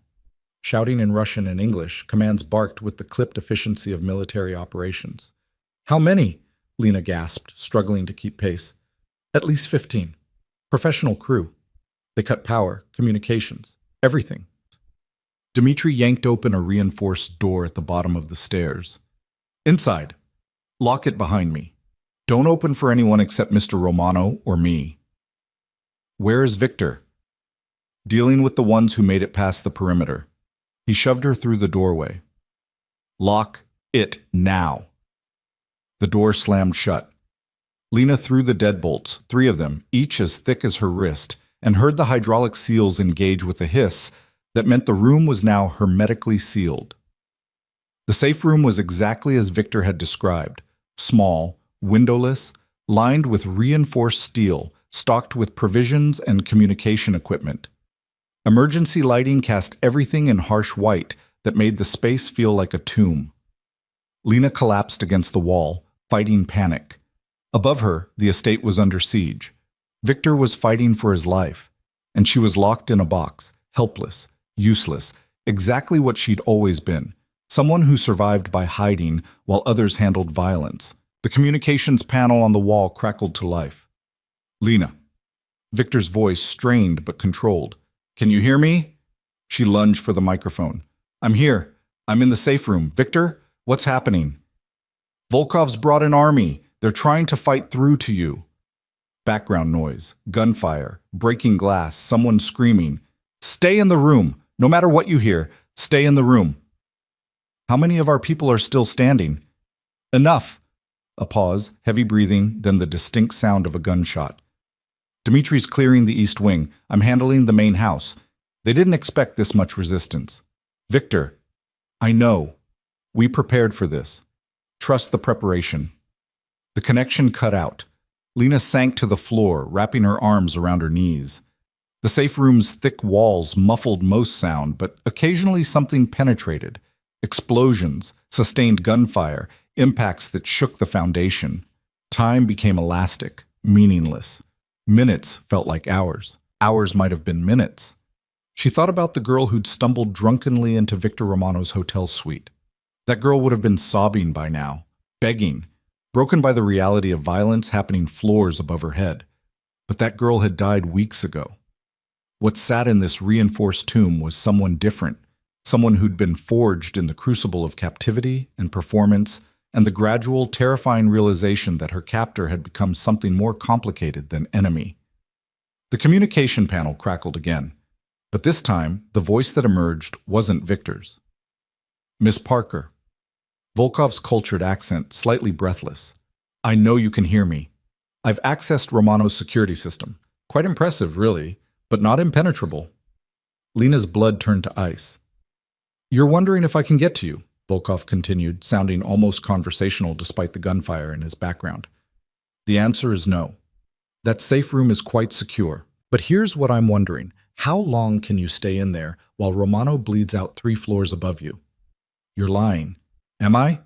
Shouting in Russian and English, commands barked with the clipped efficiency of military operations. How many? Lena gasped, struggling to keep pace. At least 15. Professional crew. They cut power, communications, everything. Dmitri yanked open a reinforced door at the bottom of the stairs. Inside. Lock it behind me. Don't open for anyone except Mr. Romano or me. Where is Victor? Dealing with the ones who made it past the perimeter. He shoved her through the doorway. Lock it now. The door slammed shut. Lena threw the deadbolts, 3 of them, each as thick as her wrist, and heard the hydraulic seals engage with a hiss that meant the room was now hermetically sealed. The safe room was exactly as Victor had described, small, windowless, lined with reinforced steel, stocked with provisions and communication equipment. Emergency lighting cast everything in harsh white that made the space feel like a tomb. Lena collapsed against the wall, fighting panic. Above her, the estate was under siege. Victor was fighting for his life, and she was locked in a box, helpless, useless, exactly what she'd always been, someone who survived by hiding while others handled violence. The communications panel on the wall crackled to life. Lena. Victor's voice strained but controlled. Can you hear me? She lunged for the microphone. I'm here. I'm in the safe room. Victor, what's happening? Volkov's brought an army. They're trying to fight through to you. Background noise, gunfire, breaking glass, someone screaming. Stay in the room. No matter what you hear, stay in the room. How many of our people are still standing? Enough. A pause, heavy breathing, then the distinct sound of a gunshot. Dimitri's clearing the east wing. I'm handling the main house. They didn't expect this much resistance. Victor, I know. We prepared for this. Trust the preparation. The connection cut out. Lena sank to the floor, wrapping her arms around her knees. The safe room's thick walls muffled most sound, but occasionally something penetrated. Explosions, sustained gunfire, impacts that shook the foundation. Time became elastic, meaningless. Minutes felt like hours. Hours might have been minutes. She thought about the girl who'd stumbled drunkenly into Victor Romano's hotel suite. That girl would have been sobbing by now, begging, broken by the reality of violence happening floors above her head. But that girl had died weeks ago. What sat in this reinforced tomb was someone different, someone who'd been forged in the crucible of captivity and performance and the gradual, terrifying realization that her captor had become something more complicated than enemy. The communication panel crackled again, but this time the voice that emerged wasn't Victor's. Miss Parker. Volkov's cultured accent, slightly breathless. I know you can hear me. I've accessed Romano's security system. Quite impressive, really, but not impenetrable. Lena's blood turned to ice. You're wondering if I can get to you, Volkov continued, sounding almost conversational despite the gunfire in his background. The answer is no. That safe room is quite secure. But here's what I'm wondering. How long can you stay in there while Romano bleeds out 3 floors above you? You're lying. Am I?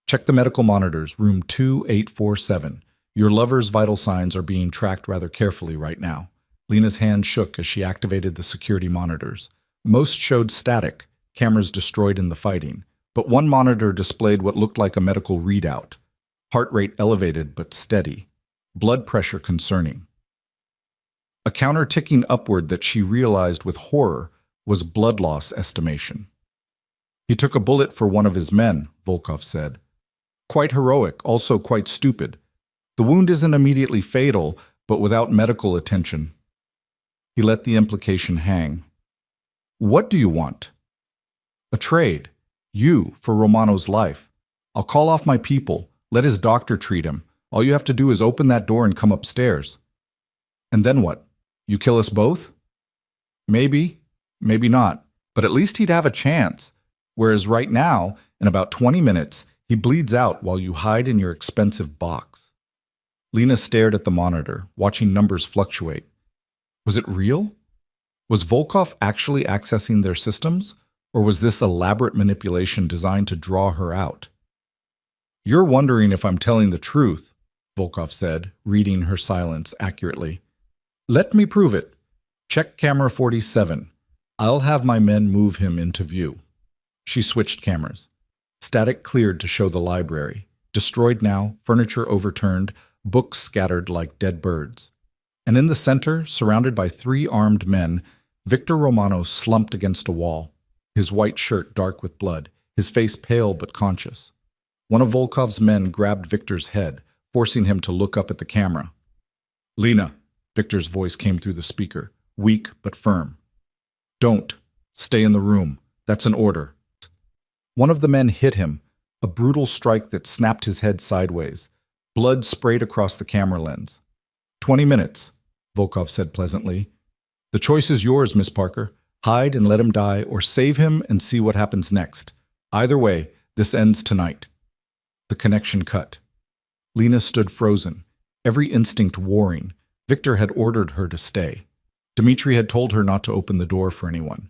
Check the medical monitors, room 2847. Your lover's vital signs are being tracked rather carefully right now. Lena's hand shook as she activated the security monitors. Most showed static, cameras destroyed in the fighting, but one monitor displayed what looked like a medical readout. Heart rate elevated but steady. Blood pressure concerning. A counter ticking upward that she realized with horror was blood loss estimation. He took a bullet for one of his men, Volkov said. Quite heroic, also quite stupid. The wound isn't immediately fatal, but without medical attention. He let the implication hang. What do you want? A trade. You, for Romano's life. I'll call off my people. Let his doctor treat him. All you have to do is open that door and come upstairs. And then what? You kill us both? Maybe, maybe not. But at least he'd have a chance. Whereas right now, in about 20 minutes, he bleeds out while you hide in your expensive box. Lena stared at the monitor, watching numbers fluctuate. Was it real? Was Volkov actually accessing their systems? Or was this elaborate manipulation designed to draw her out? You're wondering if I'm telling the truth, Volkov said, reading her silence accurately. Let me prove it. Check camera 47. I'll have my men move him into view. She switched cameras. Static cleared to show the library. destroyed now, furniture overturned, books scattered like dead birds. And in the center, surrounded by 3 armed men, Victor Romano slumped against a wall, his white shirt dark with blood, his face pale but conscious. One of Volkov's men grabbed Victor's head, forcing him to look up at the camera. "Lena," Victor's voice came through the speaker, weak but firm. "Don't. Stay in the room. That's an order." One of the men hit him, a brutal strike that snapped his head sideways. Blood sprayed across the camera lens. 20 minutes, Volkov said pleasantly. "The choice is yours, Miss Parker. Hide and let him die, or save him and see what happens next. Either way, this ends tonight." The connection cut. Lena stood frozen, every instinct warring. Victor had ordered her to stay. Dmitri had told her not to open the door for anyone.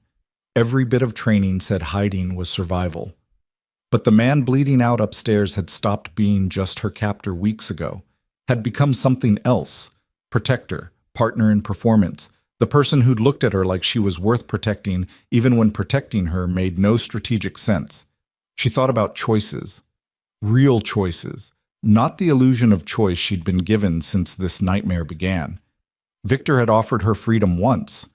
Every bit of training said hiding was survival. But the man bleeding out upstairs had stopped being just her captor weeks ago, had become something else: protector, partner in performance, the person who'd looked at her like she was worth protecting even when protecting her made no strategic sense. She thought about choices. Real choices. Not the illusion of choice she'd been given since this nightmare began. Victor had offered her freedom once.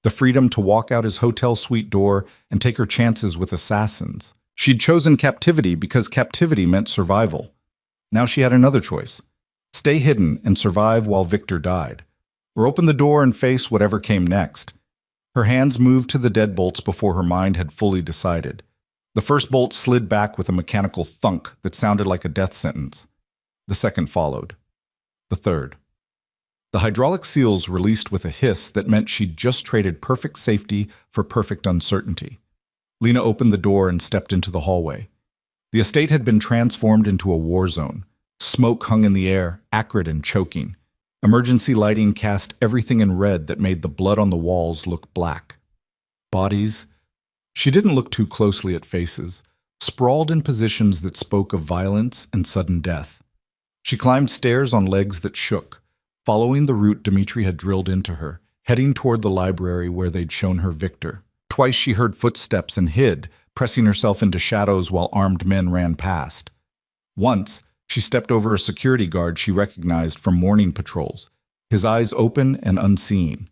The freedom to walk out his hotel suite door and take her chances with assassins. She'd chosen captivity because captivity meant survival. Now she had another choice: stay hidden and survive while Victor died, or open the door and face whatever came next. Her hands moved to the deadbolts before her mind had fully decided. The first bolt slid back with a mechanical thunk that sounded like a death sentence. The second followed. The third. The hydraulic seals released with a hiss that meant she'd just traded perfect safety for perfect uncertainty. Lena opened the door and stepped into the hallway. The estate had been transformed into a war zone. Smoke hung in the air, acrid and choking. Emergency lighting cast everything in red that made the blood on the walls look black. Bodies. She didn't look too closely at faces, sprawled in positions that spoke of violence and sudden death. She climbed stairs on legs that shook, following the route Dmitri had drilled into her, heading toward the library where they'd shown her Victor. Twice she heard footsteps and hid, pressing herself into shadows while armed men ran past. Once, she stepped over a security guard she recognized from morning patrols, his eyes open and unseeing.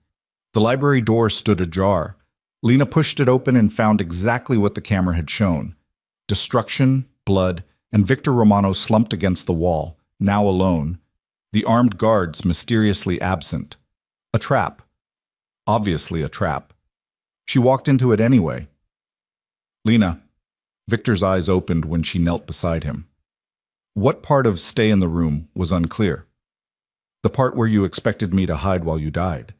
The library door stood ajar. Lena pushed it open and found exactly what the camera had shown: destruction, blood, and Victor Romano slumped against the wall, now alone. The armed guards mysteriously absent. A trap. Obviously a trap. She walked into it anyway. "Lena." Victor's eyes opened when she knelt beside him. What part of "stay in the room" was unclear? The part where you expected me to hide while you died.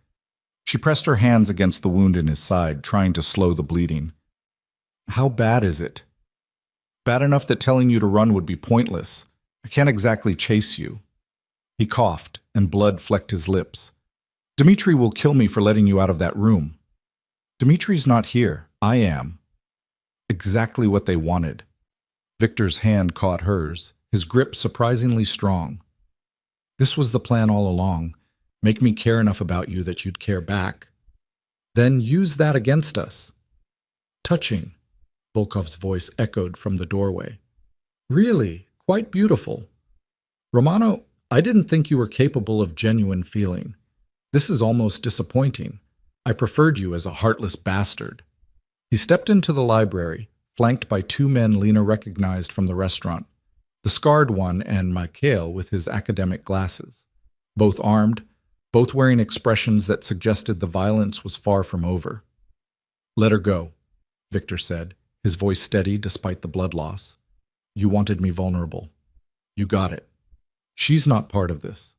She pressed her hands against the wound in his side, trying to slow the bleeding. "How bad is it?" "Bad enough that telling you to run would be pointless. I can't exactly chase you." He coughed, and blood flecked his lips. "Dmitri will kill me for letting you out of that room." "Dmitri's not here. I am." Exactly what they wanted. Victor's hand caught hers, his grip surprisingly strong. "This was the plan all along. Make me care enough about you that you'd care back. Then use that against us." "Touching," Volkov's voice echoed from the doorway. "Really, quite beautiful. Romano, I didn't think you were capable of genuine feeling. This is almost disappointing. I preferred you as a heartless bastard." He stepped into the library, flanked by 2 men Lena recognized from the restaurant, the scarred one and Mikhail with his academic glasses. Both armed, both wearing expressions that suggested the violence was far from over. "Let her go," Victor said, his voice steady despite the blood loss. "You wanted me vulnerable. You got it. She's not part of this."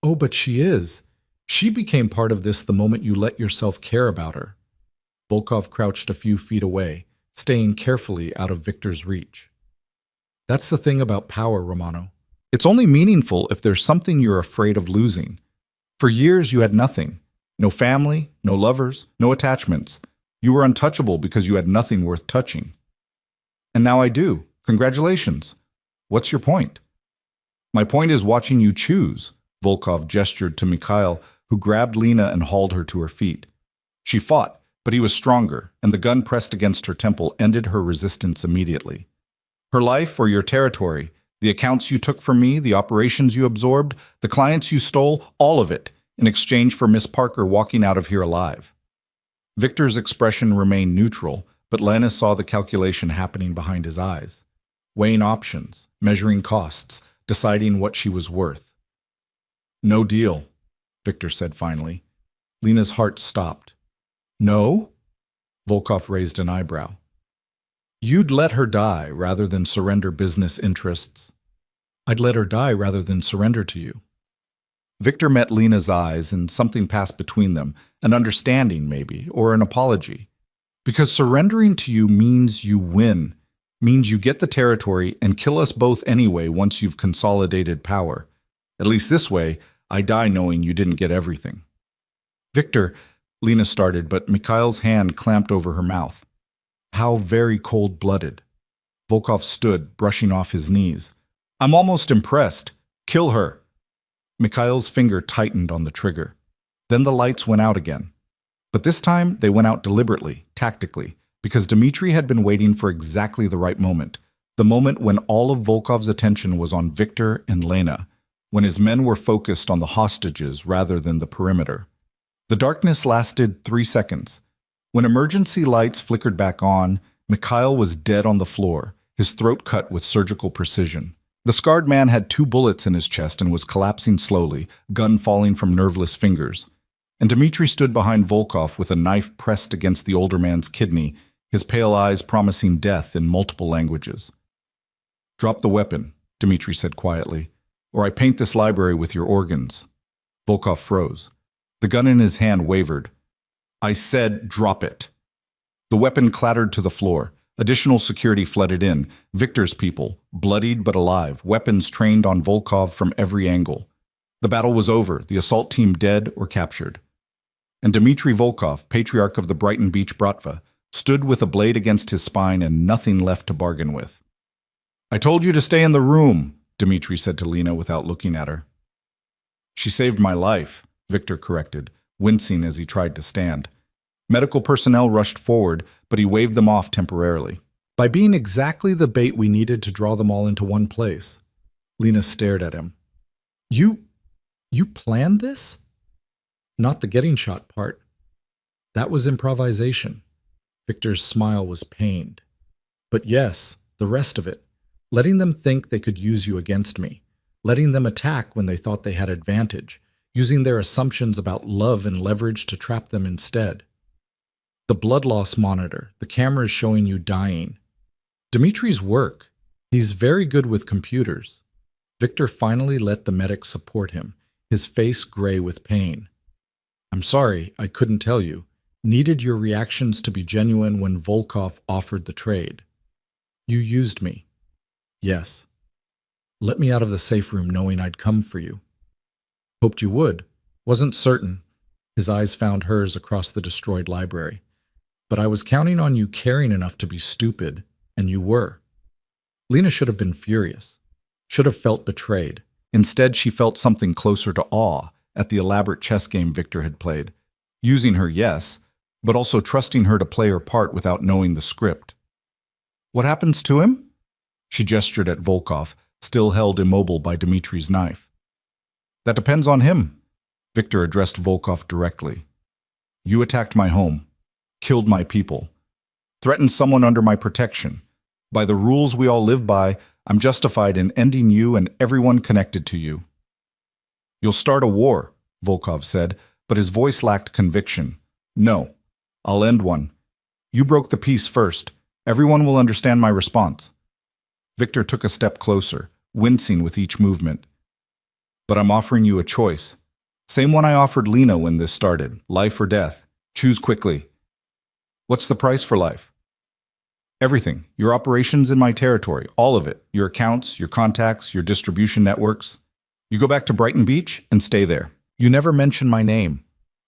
"Oh, but she is. She became part of this the moment you let yourself care about her." Volkov crouched a few feet away, staying carefully out of Victor's reach. "That's the thing about power, Romano. It's only meaningful if there's something you're afraid of losing. For years you had nothing. No family, no lovers, no attachments. You were untouchable because you had nothing worth touching. And now I do. Congratulations. What's your point?" "My point is watching you choose," Volkov gestured to Mikhail, who grabbed Lena and hauled her to her feet. She fought, but he was stronger, and the gun pressed against her temple ended her resistance immediately. "Her life or your territory, The accounts you took from me, the operations you absorbed, the clients you stole, all of it, in exchange for Miss Parker walking out of here alive. Victor's expression remained neutral, but Lena saw the calculation happening behind his eyes. Weighing options, measuring costs, deciding what she was worth. No deal, Victor said finally. Lena's heart stopped. No? Volkov raised an eyebrow. You'd let her die rather than surrender business interests. I'd let her die rather than surrender to you. Victor met Lena's eyes and something passed between them, an understanding maybe, or an apology. Because surrendering to you means you win, means you get the territory and kill us both anyway once you've consolidated power. At least this way, I die knowing you didn't get everything. Victor, Lena started, but Mikhail's hand clamped over her mouth. How very cold-blooded. Volkov stood, brushing off his knees. I'm almost impressed. Kill her. Mikhail's finger tightened on the trigger. Then the lights went out again. But this time, they went out deliberately, tactically, because Dmitri had been waiting for exactly the right moment, the moment when all of Volkov's attention was on Victor and Lena, when his men were focused on the hostages rather than the perimeter. The darkness lasted 3 seconds. When emergency lights flickered back on, Mikhail was dead on the floor, his throat cut with surgical precision. The scarred man had 2 bullets in his chest and was collapsing slowly, gun falling from nerveless fingers. And Dmitri stood behind Volkov with a knife pressed against the older man's kidney, his pale eyes promising death in multiple languages. Drop the weapon, Dmitri said quietly, or I paint this library with your organs. Volkov froze. The gun in his hand wavered. I said drop it. The weapon clattered to the floor. Additional security flooded in. Victor's people, bloodied but alive, weapons trained on Volkov from every angle. The battle was over, the assault team dead or captured. And Dmitri Volkov, patriarch of the Brighton Beach Bratva, stood with a blade against his spine and nothing left to bargain with. I told you to stay in the room, Dmitri said to Lena without looking at her. She saved my life, Victor corrected, wincing as he tried to stand. Medical personnel rushed forward, but he waved them off temporarily. By being exactly the bait we needed to draw them all into one place. Lena stared at him. You planned this? Not the getting shot part. That was improvisation. Victor's smile was pained. But yes, the rest of it. Letting them think they could use you against me. Letting them attack when they thought they had advantage. Using their assumptions about love and leverage to trap them instead. The blood loss monitor, the cameras showing you dying. Dmitri's work. He's very good with computers. Victor finally let the medic support him, his face gray with pain. I'm sorry, I couldn't tell you. Needed your reactions to be genuine when Volkov offered the trade. You used me. Yes. Let me out of the safe room knowing I'd come for you. Hoped you would. Wasn't certain. His eyes found hers across the destroyed library. But I was counting on you caring enough to be stupid, and you were. Lena should have been furious. Should have felt betrayed. Instead, she felt something closer to awe at the elaborate chess game Victor had played. Using her, yes, but also trusting her to play her part without knowing the script. What happens to him? She gestured at Volkov, still held immobile by Dmitri's knife. That depends on him. Victor addressed Volkov directly. You attacked my home, killed my people, threatened someone under my protection. By the rules we all live by, I'm justified in ending you and everyone connected to you. You'll start a war, Volkov said, but his voice lacked conviction. No, I'll end one. You broke the peace first. Everyone will understand my response. Victor took a step closer, wincing with each movement. But I'm offering you a choice. Same one I offered Lena when this started, life or death. Choose quickly. What's the price for life? Everything. Your operations in my territory, all of it. Your accounts, your contacts, your distribution networks. You go back to Brighton Beach and stay there. You never mention my name.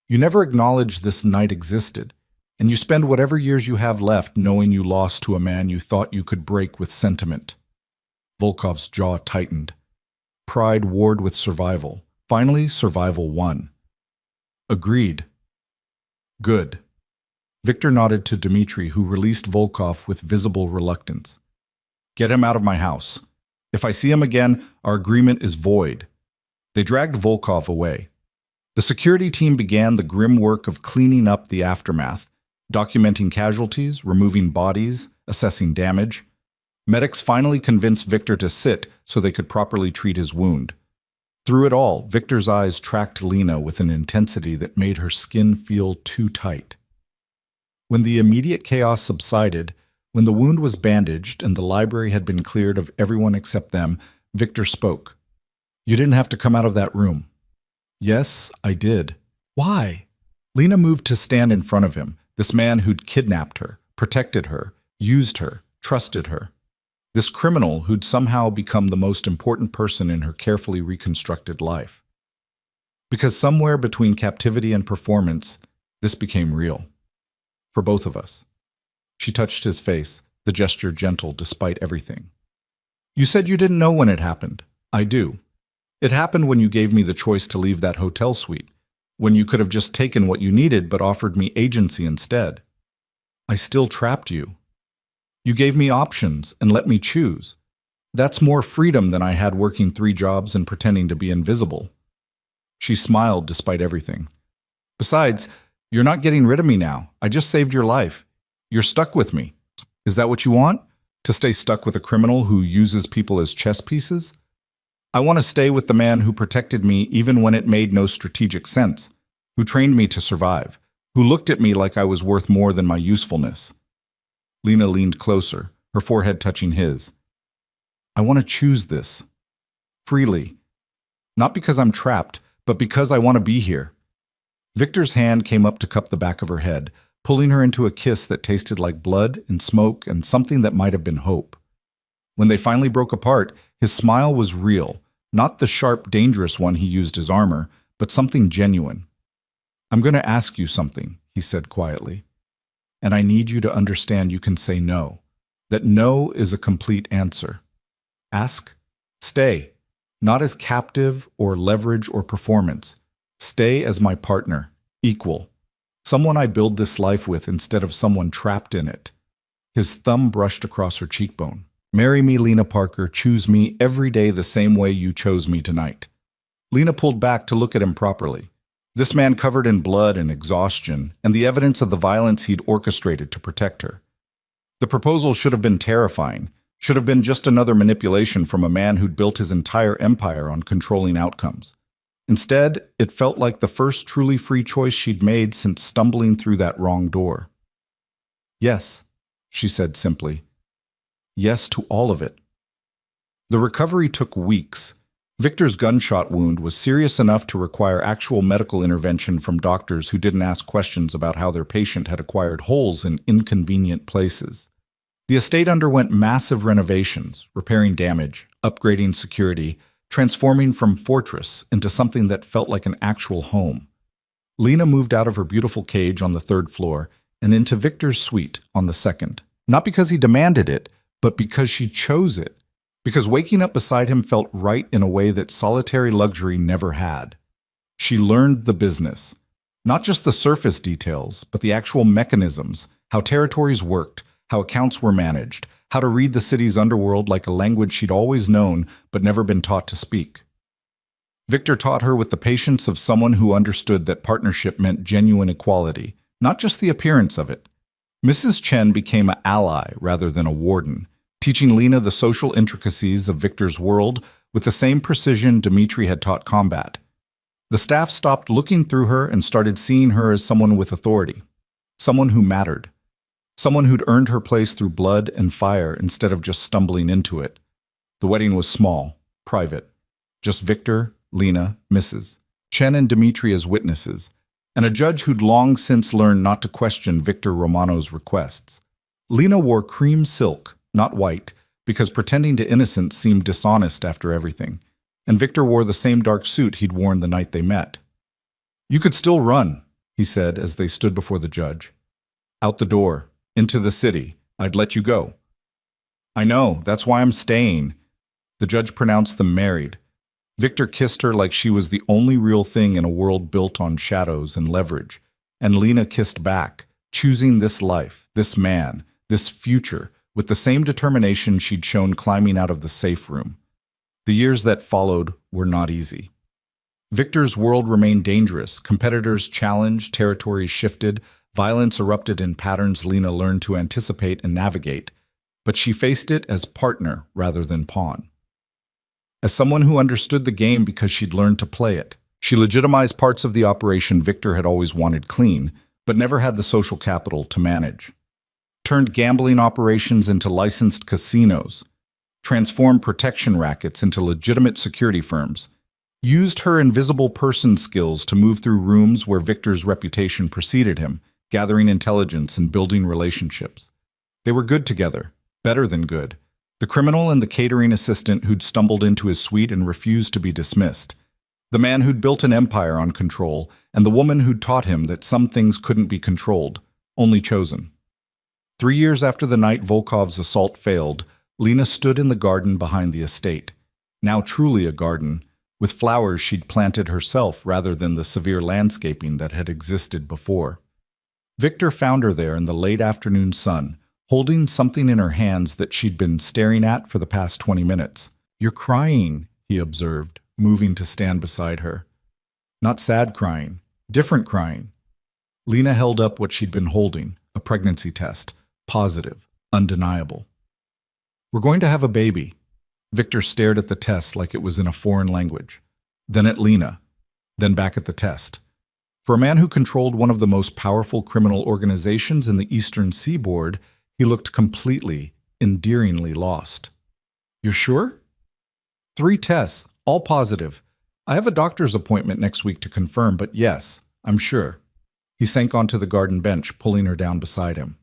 You never acknowledge this night existed. And you spend whatever years you have left knowing you lost to a man you thought you could break with sentiment. Volkov's jaw tightened. Pride warred with survival. Finally, survival won. Agreed. Good. Victor nodded to Dmitri, who released Volkov with visible reluctance. Get him out of my house. If I see him again, our agreement is void. They dragged Volkov away. The security team began the grim work of cleaning up the aftermath, documenting casualties, removing bodies, assessing damage. Medics finally convinced Victor to sit so they could properly treat his wound. Through it all, Victor's eyes tracked Lena with an intensity that made her skin feel too tight. When the immediate chaos subsided, when the wound was bandaged and the library had been cleared of everyone except them, Victor spoke. "You didn't have to come out of that room." "Yes, I did." "Why?" Lena moved to stand in front of him, this man who'd kidnapped her, protected her, used her, trusted her. This criminal who'd somehow become the most important person in her carefully reconstructed life. Because somewhere between captivity and performance, this became real. For both of us. She touched his face, the gesture gentle despite everything. "You said you didn't know when it happened. I do. It happened when you gave me the choice to leave that hotel suite, when you could have just taken what you needed but offered me agency instead. I still trapped you. You gave me options and let me choose. That's more freedom than I had working 3 jobs and pretending to be invisible." She smiled despite everything. "Besides, you're not getting rid of me now. I just saved your life. You're stuck with me. Is that what you want? To stay stuck with a criminal who uses people as chess pieces? I want to stay with the man who protected me even when it made no strategic sense, who trained me to survive, who looked at me like I was worth more than my usefulness." Lena leaned closer, her forehead touching his. "I want to choose this. Freely. Not because I'm trapped, but because I want to be here." Victor's hand came up to cup the back of her head, pulling her into a kiss that tasted like blood and smoke and something that might have been hope. When they finally broke apart, his smile was real, not the sharp, dangerous one he used as armor, but something genuine. "I'm going to ask you something," he said quietly. "And I need you to understand you can say no, that no is a complete answer. Ask, stay, not as captive or leverage or performance. Stay as my partner, equal, someone I build this life with instead of someone trapped in it." His thumb brushed across her cheekbone. "Marry me, Lena Parker. Choose me every day the same way you chose me tonight." Lena pulled back to look at him properly. This man covered in blood and exhaustion, and the evidence of the violence he'd orchestrated to protect her. The proposal should have been terrifying, should have been just another manipulation from a man who'd built his entire empire on controlling outcomes. Instead, it felt like the first truly free choice she'd made since stumbling through that wrong door. "Yes," she said simply. "Yes to all of it." The recovery took weeks. Victor's gunshot wound was serious enough to require actual medical intervention from doctors who didn't ask questions about how their patient had acquired holes in inconvenient places. The estate underwent massive renovations, repairing damage, upgrading security, transforming from fortress into something that felt like an actual home. Lena moved out of her beautiful cage on the 3rd floor and into Victor's suite on the 2nd, not because he demanded it, but because she chose it. Because waking up beside him felt right in a way that solitary luxury never had. She learned the business. Not just the surface details, but the actual mechanisms, how territories worked, how accounts were managed, how to read the city's underworld like a language she'd always known but never been taught to speak. Victor taught her with the patience of someone who understood that partnership meant genuine equality, not just the appearance of it. Mrs. Chen became an ally rather than a warden, teaching Lena the social intricacies of Victor's world with the same precision Dmitri had taught combat. The staff stopped looking through her and started seeing her as someone with authority, someone who mattered, someone who'd earned her place through blood and fire instead of just stumbling into it. The wedding was small, private, just Victor, Lena, Mrs. Chen and Dmitri as witnesses, and a judge who'd long since learned not to question Victor Romano's requests. Lena wore cream silk, not white, because pretending to innocence seemed dishonest after everything, and Victor wore the same dark suit he'd worn the night they met. "You could still run," he said as they stood before the judge. "Out the door, into the city. I'd let you go." "I know, that's why I'm staying." The judge pronounced them married. Victor kissed her like she was the only real thing in a world built on shadows and leverage, and Lena kissed back, choosing this life, this man, this future, with the same determination she'd shown climbing out of the safe room. The years that followed were not easy. Victor's world remained dangerous. Competitors challenged, territories shifted, violence erupted in patterns Lena learned to anticipate and navigate, but she faced it as partner rather than pawn. As someone who understood the game because she'd learned to play it, she legitimized parts of the operation Victor had always wanted clean, but never had the social capital to manage. Turned gambling operations into licensed casinos, transformed protection rackets into legitimate security firms, used her invisible person skills to move through rooms where Victor's reputation preceded him, gathering intelligence and building relationships. They were good together, better than good. The criminal and the catering assistant who'd stumbled into his suite and refused to be dismissed. The man who'd built an empire on control, and the woman who'd taught him that some things couldn't be controlled, only chosen. 3 years after the night Volkov's assault failed, Lena stood in the garden behind the estate, now truly a garden, with flowers she'd planted herself rather than the severe landscaping that had existed before. Victor found her there in the late afternoon sun, holding something in her hands that she'd been staring at for the past 20 minutes. "You're crying," he observed, moving to stand beside her. Not sad crying, different crying. Lena held up what she'd been holding, a pregnancy test, positive, undeniable. "We're going to have a baby." Victor stared at the test like it was in a foreign language, then at Lena, then back at the test. For a man who controlled one of the most powerful criminal organizations in the Eastern Seaboard, he looked completely, endearingly lost. "You're sure?" "3 tests, all positive. I have a doctor's appointment next week to confirm, but yes, I'm sure." He sank onto the garden bench, pulling her down beside him.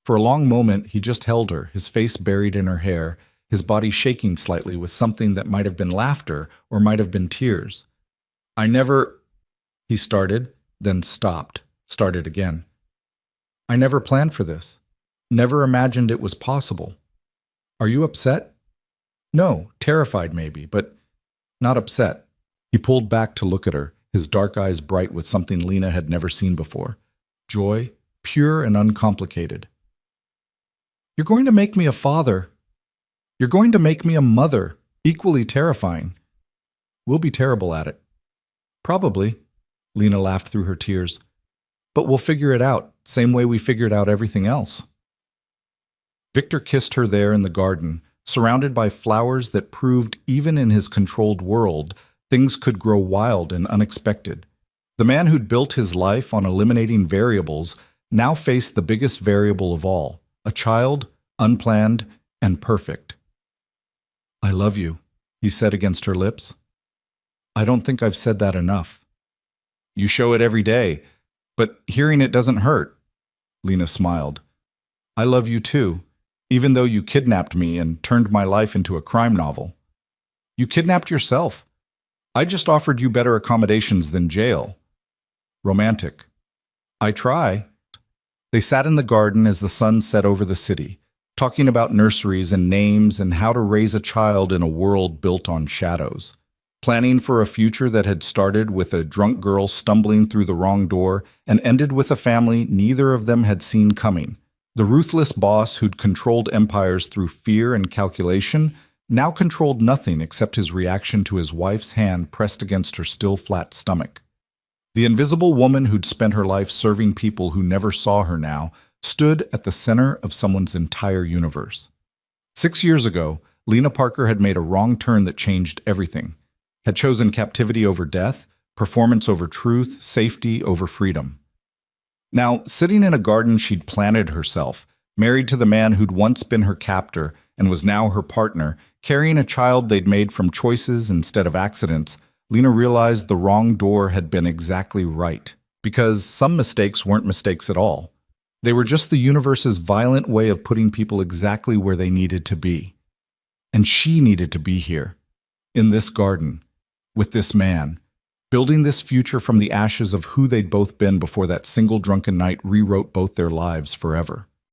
For a long moment, he just held her, his face buried in her hair, his body shaking slightly with something that might have been laughter or might have been tears. "I never—" he started, then stopped, started again. "I never planned for this. Never imagined it was possible. Are you upset?" "No, terrified maybe, but not upset." He pulled back to look at her, his dark eyes bright with something Lena had never seen before. Joy, pure and uncomplicated. "You're going to make me a father. You're going to make me a mother, equally terrifying. We'll be terrible at it." "Probably," Lena laughed through her tears. "But we'll figure it out, same way we figured out everything else." Victor kissed her there in the garden, surrounded by flowers that proved even in his controlled world, things could grow wild and unexpected. The man who'd built his life on eliminating variables now faced the biggest variable of all, a child, unplanned, and perfect. "I love you," he said against her lips. "I don't think I've said that enough." "You show it every day, but hearing it doesn't hurt." Lena smiled. "I love you too, even though you kidnapped me and turned my life into a crime novel. You kidnapped yourself. I just offered you better accommodations than jail." Romantic. "I try." They sat in the garden as the sun set over the city, talking about nurseries and names and how to raise a child in a world built on shadows. Planning for a future that had started with a drunk girl stumbling through the wrong door and ended with a family neither of them had seen coming. The ruthless boss who'd controlled empires through fear and calculation now controlled nothing except his reaction to his wife's hand pressed against her still flat stomach. The invisible woman who'd spent her life serving people who never saw her now stood at the center of someone's entire universe. 6 years ago, Lena Parker had made a wrong turn that changed everything. Had chosen captivity over death, performance over truth, safety over freedom. Now, sitting in a garden she'd planted herself, married to the man who'd once been her captor and was now her partner, carrying a child they'd made from choices instead of accidents, Lena realized the wrong door had been exactly right. Because some mistakes weren't mistakes at all. They were just the universe's violent way of putting people exactly where they needed to be. And she needed to be here, in this garden, with this man, building this future from the ashes of who they'd both been before that single drunken night rewrote both their lives forever.